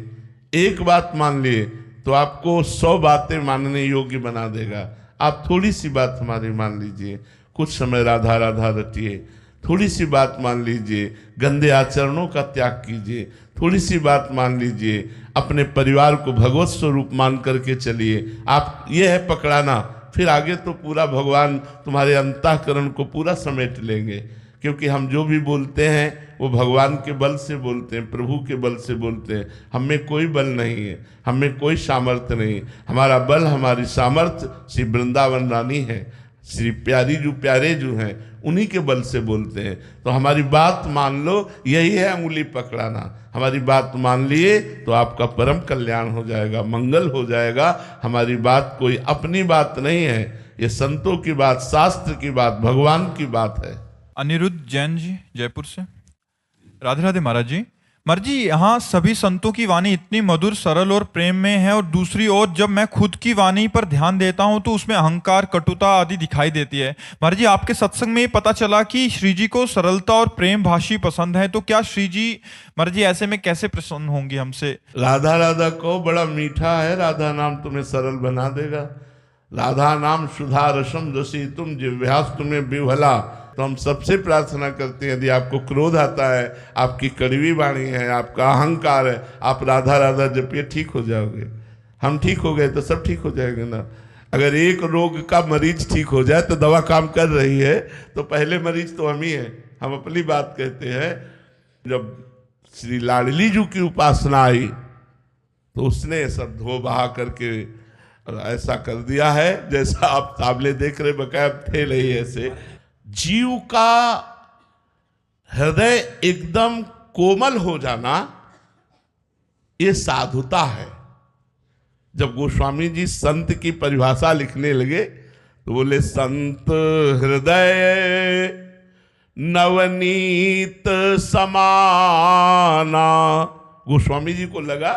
एक बात मान लिए तो आपको 100 बातें मानने योग्य बना देगा। आप थोड़ी सी बात हमारी मान लीजिए, कुछ समय राधा राधा रटिए, थोड़ी सी बात मान लीजिए, गंदे आचरणों का त्याग कीजिए, थोड़ी सी बात मान लीजिए, अपने परिवार को भगवत स्वरूप मान करके चलिए। आप ये है पकड़ाना, फिर आगे तो पूरा भगवान तुम्हारे अंतःकरण को पूरा समेट लेंगे। क्योंकि हम जो भी बोलते हैं वो भगवान के बल से बोलते हैं, प्रभु के बल से बोलते हैं। हम में कोई बल नहीं है, हम में कोई सामर्थ्य नहीं। हमारा बल, हमारी सामर्थ्य श्री वृंदावन रानी है, श्री प्यारी जो प्यारे जो हैं उन्हीं के बल से बोलते हैं। तो हमारी बात मान लो, यही है उंगली पकड़ाना। हमारी बात मान लिए तो आपका परम कल्याण हो जाएगा, मंगल हो जाएगा। हमारी बात कोई अपनी बात नहीं है, ये संतों की बात, शास्त्र की बात, भगवान की बात है। अनिरुद्ध जैन जी जयपुर से। राधे राधे महाराज जी। महाराज जी, यहाँ सभी संतों की वाणी इतनी मधुर, सरल और प्रेम में है, और दूसरी ओर जब मैं खुद की वाणी पर ध्यान देता हूँ तो उसमें अहंकार, कटुता आदि दिखाई देती है। महाराज जी, आपके सत्संग में पता चला कि श्री जी को सरलता और प्रेम भाषी पसंद है, तो क्या श्री जी महाराज जी ऐसे में कैसे प्रसन्न होंगे हमसे? राधा राधा को बड़ा मीठा है, राधा नाम तुम्हें सरल बना देगा। राधा नाम सुधा रसम जसी तुम जिव्यास तुम्हें विह्वला। तो हम सबसे प्रार्थना करते हैं, यदि आपको क्रोध आता है, आपकी कड़वी वाणी है, आपका अहंकार है, आप राधा राधा जपिए, ठीक हो जाओगे। हम ठीक हो गए तो सब ठीक हो जाएंगे ना। अगर एक रोग का मरीज ठीक हो जाए तो दवा काम कर रही है, तो पहले मरीज तो हम ही हैं। हम अपनी बात कहते हैं। जब श्री लाडली जी की उपासना आई तो उसने सब धो बहा करके ऐसा कर दिया है, जैसा आप ताबले देख रहे, बकाया थे नहीं ऐसे। जीव का हृदय एकदम कोमल हो जाना, ये साधुता है। जब गोस्वामी जी संत की परिभाषा लिखने लगे तो बोले, संत हृदय नवनीत समाना। गोस्वामी जी को लगा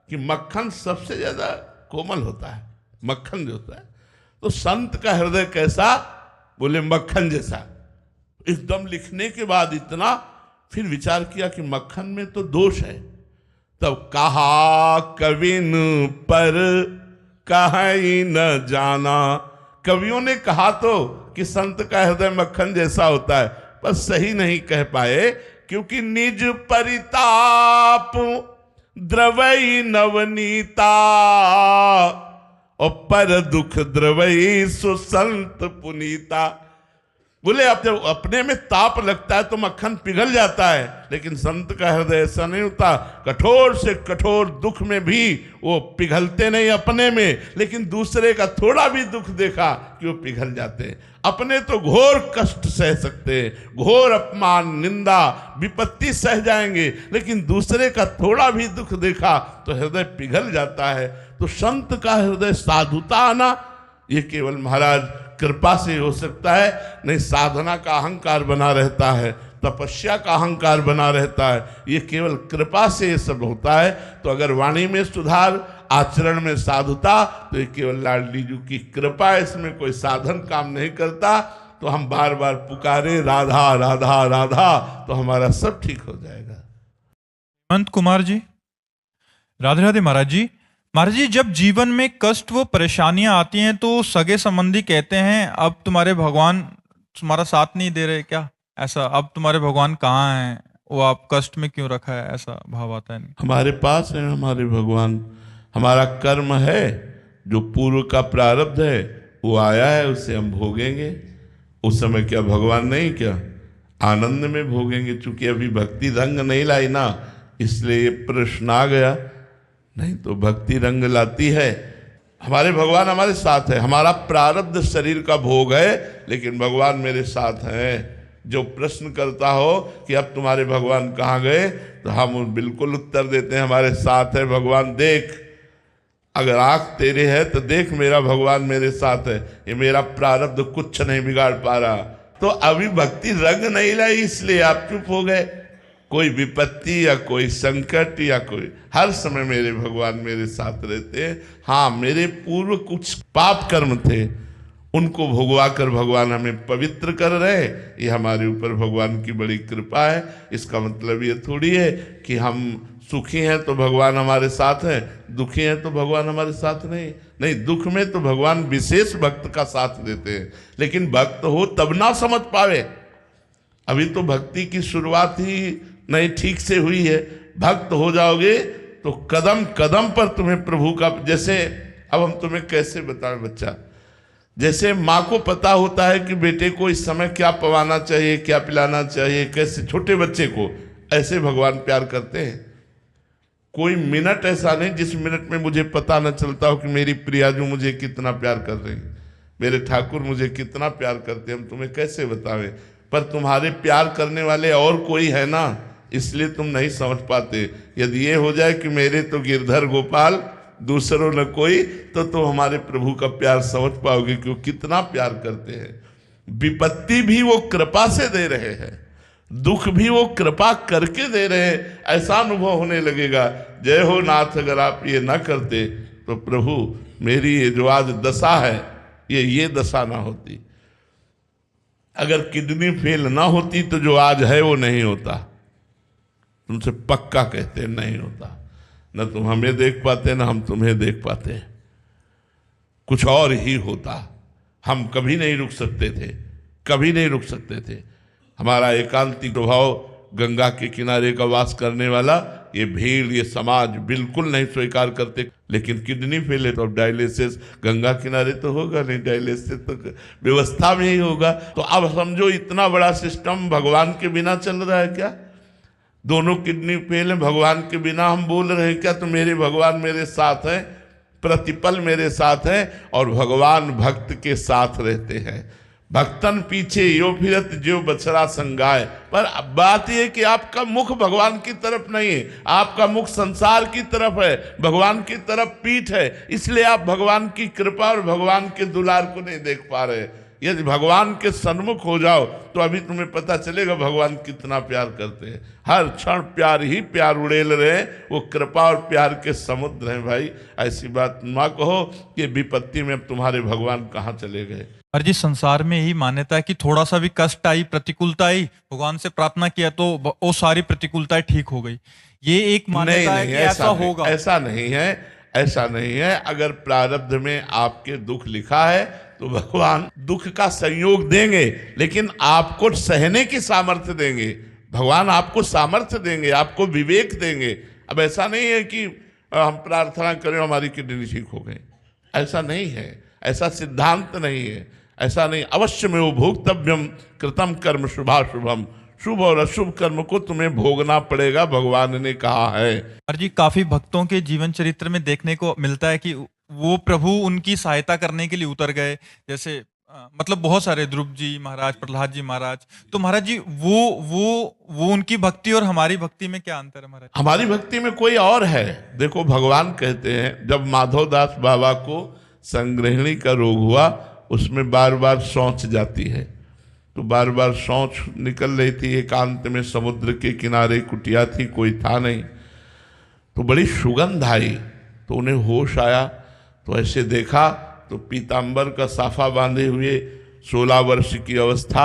कि मक्खन सबसे ज्यादा कोमल होता है, मक्खन जो होता है। तो संत का हृदय कैसा? बोले मक्खन जैसा। एकदम लिखने के बाद इतना, फिर विचार किया कि मक्खन में तो दोष है। तब कहा कविन पर कहीं न जाना। कवियों ने कहा तो कि संत का हृदय मक्खन जैसा होता है, पर सही नहीं कह पाए, क्योंकि निज परिताप द्रवई नवनीता और पर दुख द्रवई सुसंत पुनीता। बोले अब जब अपने में ताप लगता है तो मक्खन पिघल जाता है, लेकिन संत का हृदय ऐसा नहीं होता। कठोर से कठोर दुख में भी वो पिघलते नहीं अपने में, लेकिन दूसरे का थोड़ा भी दुख देखा कि वो पिघल जाते हैं। अपने तो घोर कष्ट सह सकते हैं, घोर अपमान, निंदा, विपत्ति सह जाएंगे, लेकिन दूसरे का थोड़ा भी दुख देखा तो हृदय पिघल जाता है। तो संत का हृदय साधुता आना ये केवल महाराज कृपा से हो सकता है, नहीं साधना का अहंकार बना रहता है, तपस्या का अहंकार बना रहता है, ये केवल कृपा से ये सब होता है। तो अगर वाणी में सुधार, आचरण में साधुता, तो ये केवल लाडली जी की कृपा है, इसमें कोई साधन काम नहीं करता। तो हम बार बार पुकारे राधा राधा राधा, तो हमारा सब ठीक हो जाएगा। हेमंत कुमार जी, राधे राधे महाराज जी। महाराज जी, जब जीवन में कष्ट व परेशानियां आती हैं तो सगे संबंधी कहते हैं अब तुम्हारे भगवान तुम्हारा साथ नहीं दे रहे क्या, ऐसा अब तुम्हारे भगवान कहाँ हैं, वो आप कष्ट में क्यों रखा है, ऐसा भाव आता है। नहीं, हमारे पास है हमारे भगवान। हमारा कर्म है, जो पूर्व का प्रारब्ध है वो आया है, उसे हम भोगेंगे। उस समय क्या भगवान नहीं, क्या आनंद में भोगेंगे। चूंकि अभी भक्ति रंग नहीं लाई ना, इसलिए ये प्रश्न आ गया, नहीं तो भक्ति रंग लाती है। हमारे भगवान हमारे साथ है। हमारा प्रारब्ध शरीर का भोग है, लेकिन भगवान मेरे साथ हैं। जो प्रश्न करता हो कि अब तुम्हारे भगवान कहाँ गए, तो हम बिल्कुल उत्तर देते हैं हमारे साथ है भगवान। देख, अगर आँख तेरे है तो देख, मेरा भगवान मेरे साथ है। ये मेरा प्रारब्ध कुछ नहीं बिगाड़ पा रहा। तो अभी भक्ति रंग नहीं लाई, इसलिए आप चुप हो गए। कोई विपत्ति या कोई संकट या कोई, हर समय मेरे भगवान मेरे साथ रहते हैं। हाँ, मेरे पूर्व कुछ पाप कर्म थे, उनको भोगवा कर भगवान हमें पवित्र कर रहे। ये हमारे ऊपर भगवान की बड़ी कृपा है। इसका मतलब ये थोड़ी है कि हम सुखी हैं तो भगवान हमारे साथ हैं, दुखी हैं तो भगवान हमारे साथ नहीं। दुख में तो भगवान विशेष भक्त का साथ देते हैं, लेकिन भक्त हो तब ना समझ पावे। अभी तो भक्ति की शुरुआत ही नहीं ठीक से हुई है। भक्त हो जाओगे तो कदम कदम पर तुम्हें प्रभु का, जैसे अब हम तुम्हें कैसे बताएं बच्चा, जैसे माँ को पता होता है कि बेटे को इस समय क्या पवाना चाहिए, क्या पिलाना चाहिए, कैसे, छोटे बच्चे को, ऐसे भगवान प्यार करते हैं। कोई मिनट ऐसा नहीं जिस मिनट में मुझे पता न चलता हो कि मेरी प्रियाजू मुझे कितना प्यार कर रही है, मेरे ठाकुर मुझे कितना प्यार करते हैं। हम तुम्हें कैसे बतावें, पर तुम्हारे प्यार करने वाले और कोई है ना, इसलिए तुम नहीं समझ पाते। यदि ये हो जाए कि मेरे तो गिरधर गोपाल, दूसरों न कोई, तो हमारे प्रभु का प्यार समझ पाओगे कि वो कितना प्यार करते हैं। विपत्ति भी वो कृपा से दे रहे हैं, दुख भी वो कृपा करके दे रहे हैं, ऐसा अनुभव होने लगेगा। जय हो नाथ, अगर आप ये ना करते तो प्रभु मेरी ये जो आज दशा है ये दशा ना होती। अगर किडनी फेल ना होती तो जो आज है वो नहीं होता। तुमसे पक्का कहते हैं नहीं होता। न तुम हमें देख पाते न हम तुम्हें देख पाते, कुछ और ही होता। हम कभी नहीं रुक सकते थे, कभी नहीं रुक सकते थे। हमारा एकांतिक स्वभाव, गंगा के किनारे का वास करने वाला, ये भीड़, ये समाज बिल्कुल नहीं स्वीकार करते। लेकिन किडनी फेल है तो अब डायलिसिस, गंगा किनारे तो होगा नहीं, डायलिसिस तो व्यवस्था में ही होगा। तो अब समझो इतना बड़ा सिस्टम भगवान के बिना चल रहा है क्या? दोनों किडनी फेल है, भगवान के बिना हम बोल रहे हैं क्या? तो मेरे भगवान मेरे साथ हैं, प्रतिपल मेरे साथ हैं, और भगवान भक्त के साथ रहते हैं। भक्तन पीछे यो फिरत जो बछड़ा संगाय। पर बात यह कि आपका मुख भगवान की तरफ नहीं है, आपका मुख संसार की तरफ है, भगवान की तरफ पीठ है, इसलिए आप भगवान की कृपा और भगवान के दुलार को नहीं देख पा रहे। यदि भगवान के सन्मुख हो जाओ तो अभी तुम्हें पता चलेगा भगवान कितना प्यार करते हैं। हर क्षण प्यार ही प्यार उड़ेल रहे, वो कृपा और प्यार के समुद्र हैं भाई। ऐसी बात ना कहो कि विपत्ति में अब तुम्हारे भगवान कहाँ चले गए। और जी संसार में ही मान्यता है कि थोड़ा सा भी कष्ट आई, प्रतिकूलता आई, भगवान से प्रार्थना किया तो वो सारी प्रतिकूलताएं ठीक हो गई। ये एक मान्यता है कि ऐसा होगा। ऐसा नहीं है, ऐसा नहीं है। अगर प्रारब्ध में आपके दुख लिखा है तो भगवान दुख का संयोग देंगे, लेकिन आपको सहने की सामर्थ्य देंगे। भगवान आपको सामर्थ्य देंगे, आपको विवेक देंगे। अब ऐसा नहीं है कि हम प्रार्थना करें हमारी किडनी ठीक हो गई, ऐसा नहीं है, ऐसा सिद्धांत नहीं है। ऐसा नहीं, अवश्य में वो भोक्तव्यम कृतम कर्म शुभाशुभम, शुभ और अशुभ कर्म को तुम्हें भोगना पड़ेगा, भगवान ने कहा है। महाराज जी, काफी भक्तों के जीवन चरित्र में देखने को मिलता है कि वो प्रभु उनकी सहायता करने के लिए उतर गए, जैसे मतलब बहुत सारे ध्रुव जी महाराज, प्रहलाद जी महाराज। तो महाराज जी वो उनकी भक्ति और हमारी भक्ति में क्या अंतर है महाराज? हमारी भक्ति में कोई और है। देखो भगवान कहते हैं, जब माधवदास बाबा को संग्रहणी का रोग हुआ, उसमें बार बार सोच जाती है, तो बार बार सोच निकल रही थी। एकांत में समुद्र के किनारे कुटिया थी, कोई था नहीं, तो बड़ी सुगंध आई, तो उन्हें होश आया। तो ऐसे देखा तो पीतांबर का साफा बांधे हुए 16 वर्ष की अवस्था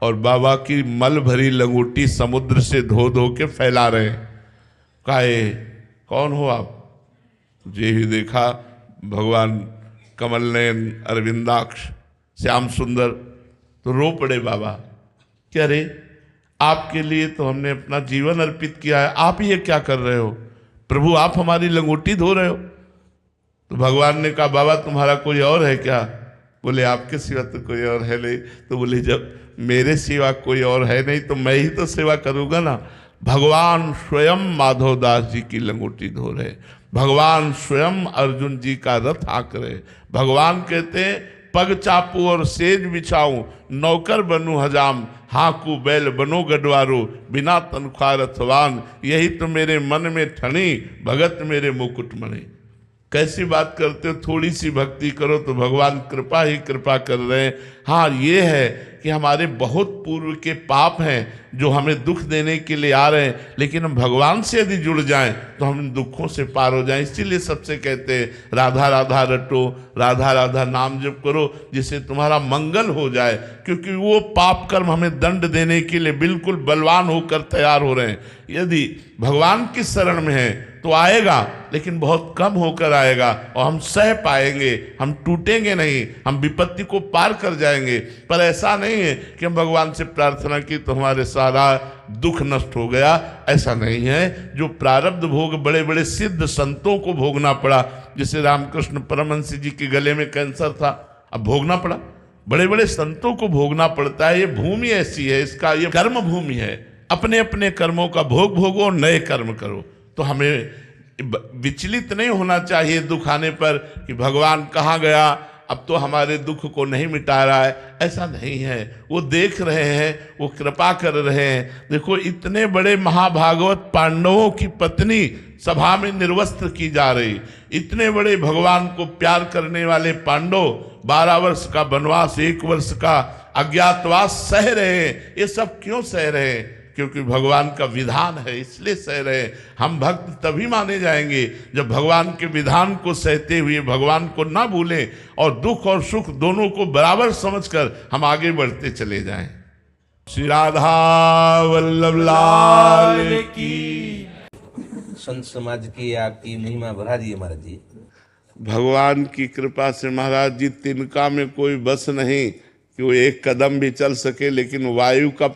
और बाबा की मल भरी लंगोटी समुद्र से धो धो के फैला रहे। काहे, कौन हो आप? जे ही देखा भगवान कमल नयन, अरविंदाक्ष, श्याम सुंदर, तो रो पड़े बाबा कि अरे आपके लिए तो हमने अपना जीवन अर्पित किया है, आप ये क्या कर रहे हो? प्रभु आप हमारी लंगोटी धो रहे हो। तो भगवान ने कहा, बाबा तुम्हारा कोई और है क्या? बोले आपके सिवा तो कोई और है नहीं। तो बोले जब मेरे सिवा कोई और है नहीं तो मैं ही तो सेवा करूँगा ना। भगवान स्वयं माधवदास जी की लंगोटी धो रहे, भगवान स्वयं अर्जुन जी का रथ हाँक रहे। भगवान कहते हैं, पग चापू और सेज बिछाऊं, नौकर बनूं हजाम, हाँकू बैल बनो गडवारो, बिना तनख्वाह रथवान, यही तो मेरे मन में ठनी, भगत मेरे मुकुटमणि। कैसी बात करते हो, थोड़ी सी भक्ति करो तो भगवान कृपा ही कृपा कर रहे हैं। हाँ ये है कि हमारे बहुत पूर्व के पाप हैं जो हमें दुख देने के लिए आ रहे हैं, लेकिन हम भगवान से यदि जुड़ जाएं तो हम इन दुखों से पार हो जाएं। इसीलिए सबसे कहते हैं राधा राधा रटो, राधा राधा नाम जप करो, जिससे तुम्हारा मंगल हो जाए, क्योंकि वो पाप कर्म हमें दंड देने के लिए बिल्कुल बलवान होकर तैयार हो रहे हैं। यदि भगवान की शरण में है तो आएगा, लेकिन बहुत कम होकर आएगा और हम सह पाएंगे, हम टूटेंगे नहीं, हम विपत्ति को पार कर जाएंगे। पर ऐसा नहीं है कि हम भगवान से प्रार्थना की तो हमारे सारा दुख नष्ट हो गया, ऐसा नहीं है। जो प्रारब्ध भोग बड़े बड़े सिद्ध संतों को भोगना पड़ा, जैसे रामकृष्ण परमहंस जी के गले में कैंसर था, अब भोगना पड़ा। बड़े बड़े संतों को भोगना पड़ता है। ये भूमि ऐसी है, इसका ये कर्म भूमि है। अपने अपने कर्मों का भोग भोगो और नए कर्म करो। तो हमें विचलित नहीं होना चाहिए दुख आने पर कि भगवान कहाँ गया, अब तो हमारे दुख को नहीं मिटा रहा है। ऐसा नहीं है, वो देख रहे हैं, वो कृपा कर रहे हैं। देखो इतने बड़े महाभागवत पांडवों की पत्नी सभा में निर्वस्त्र की जा रही, इतने बड़े भगवान को प्यार करने वाले पांडव 12 वर्ष का वनवास, 1 वर्ष का अज्ञातवास सह रहे हैं। ये सब क्यों सह रहे हैं? क्योंकि भगवान का विधान है, इसलिए सह रहे हैं। हम भक्त तभी माने जाएंगे जब भगवान के विधान को सहते हुए भगवान को ना भूलें और दुख और सुख दोनों को बराबर समझकर हम आगे बढ़ते चले जाएं। श्री राधा वल्लभ लाल की। संत समाज की आपकी महिमा बढ़ा दी महाराज जी। भगवान की कृपा से महाराज जी, तिनका में कोई बस नहीं कि वो एक कदम भी चल सके, लेकिन वायु का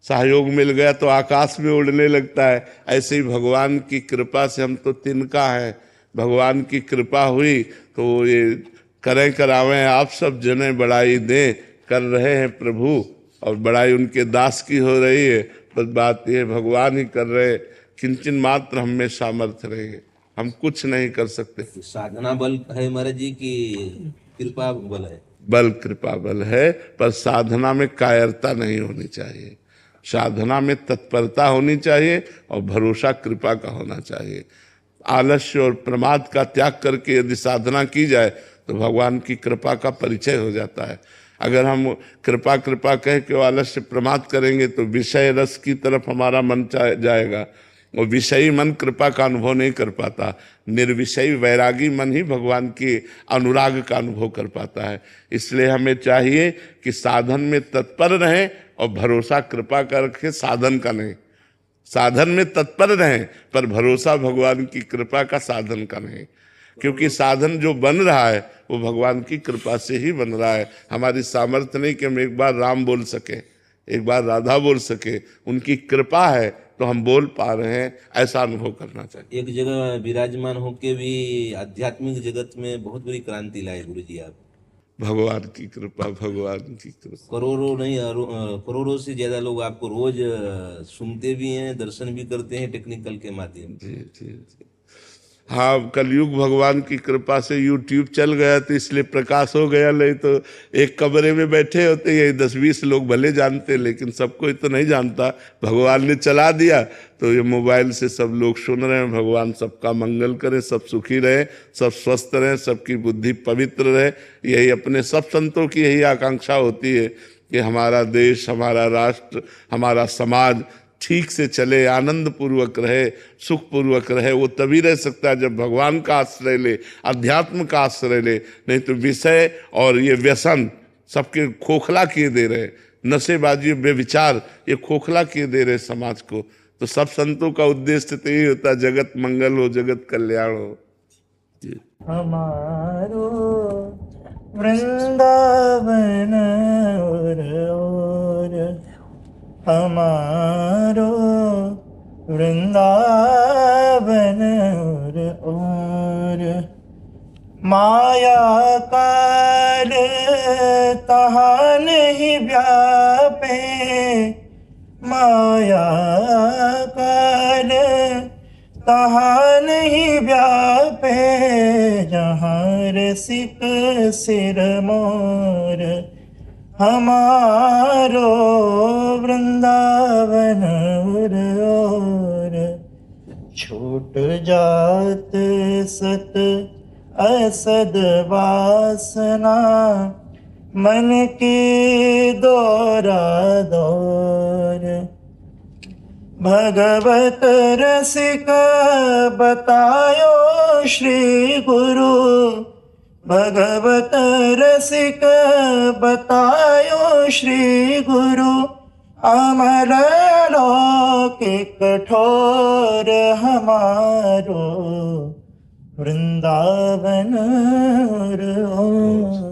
सहयोग मिल गया तो आकाश में उड़ने लगता है। ऐसे ही भगवान की कृपा से हम तो तिनका हैं। भगवान की कृपा हुई तो ये करें करावें आप सब जने बड़ाई दें, कर रहे हैं प्रभु, और बड़ाई उनके दास की हो रही है। बस बात ये भगवान ही कर रहे, किंचन मात्र हम में सामर्थ्य रहेंगे, हम कुछ नहीं कर सकते। साधना बल है महाराज जी की कृपा बल है? बल कृपा बल है, पर साधना में कायरता नहीं होनी चाहिए, साधना में तत्परता होनी चाहिए और भरोसा कृपा का होना चाहिए। आलस्य और प्रमाद का त्याग करके यदि साधना की जाए तो भगवान की कृपा का परिचय हो जाता है। अगर हम कृपा कृपा कह के आलस्य प्रमाद करेंगे तो विषय रस की तरफ हमारा मन जाएगा, और विषयी मन कृपा का अनुभव नहीं कर पाता। निर्विषयी वैरागी मन ही भगवान के अनुराग का अनुभव कर पाता है। इसलिए हमें चाहिए कि साधन में तत्पर रहें और भरोसा कृपा का रखें, साधन का नहीं। साधन में तत्पर रहें पर भरोसा भगवान की कृपा का, साधन का नहीं। क्योंकि साधन जो बन रहा है वो भगवान की कृपा से ही बन रहा है। हमारी सामर्थ्य नहीं कि हम एक बार राम बोल सके, एक बार राधा बोल सके, उनकी कृपा है तो हम बोल पा रहे हैं, ऐसा अनुभव करना चाहिए। एक जगह विराजमान होके भी आध्यात्मिक जगत में बहुत बड़ी क्रांति लाए गुरु जी आप। भगवान की कृपा, भगवान की कृपा। करोड़ों नहीं करोड़ों से ज्यादा लोग आपको रोज सुनते भी हैं, दर्शन भी करते हैं टेक्निकल के माध्यम से। जी जी जी। हाँ, कलयुग भगवान की कृपा से यूट्यूब चल गया तो इसलिए प्रकाश हो गया, नहीं तो एक कमरे में बैठे होते ये 10-20 लोग भले जानते, लेकिन सबको तो नहीं जानता। भगवान ने चला दिया तो ये मोबाइल से सब लोग सुन रहे हैं। भगवान सबका मंगल करे, सब सुखी रहे, सब स्वस्थ रहे, सबकी बुद्धि पवित्र रहे। यही अपने सब संतों की यही आकांक्षा होती है कि हमारा देश, हमारा राष्ट्र, हमारा समाज ठीक से चले, आनंद पूर्वक रहे, सुख पूर्वक रहे। वो तभी रह सकता है जब भगवान का आश्रय ले, अध्यात्म का आश्रय ले। नहीं तो विषय और ये व्यसन सबके खोखला किए दे रहे, नशेबाजी, बेविचार, ये खोखला किए दे रहे समाज को। तो सब संतों का उद्देश्य तो यही होता है, जगत मंगल हो, जगत कल्याण हो। हमारो वृंदावन और हमारो वृंदावन और माया काल तहाँ नहीं व्यापे, माया काल तहाँ नहीं व्यापे, जहाँ रसिक सिर मोर हमारो वृंदावन और। छूट जात सत असद वासना, मन की दौरा दौर। भगवत रसिक बतायो श्री गुरु, भगवत रसिक बतायो श्री गुरु। अमर लौकिक कठोर हमारो वृंदावन और।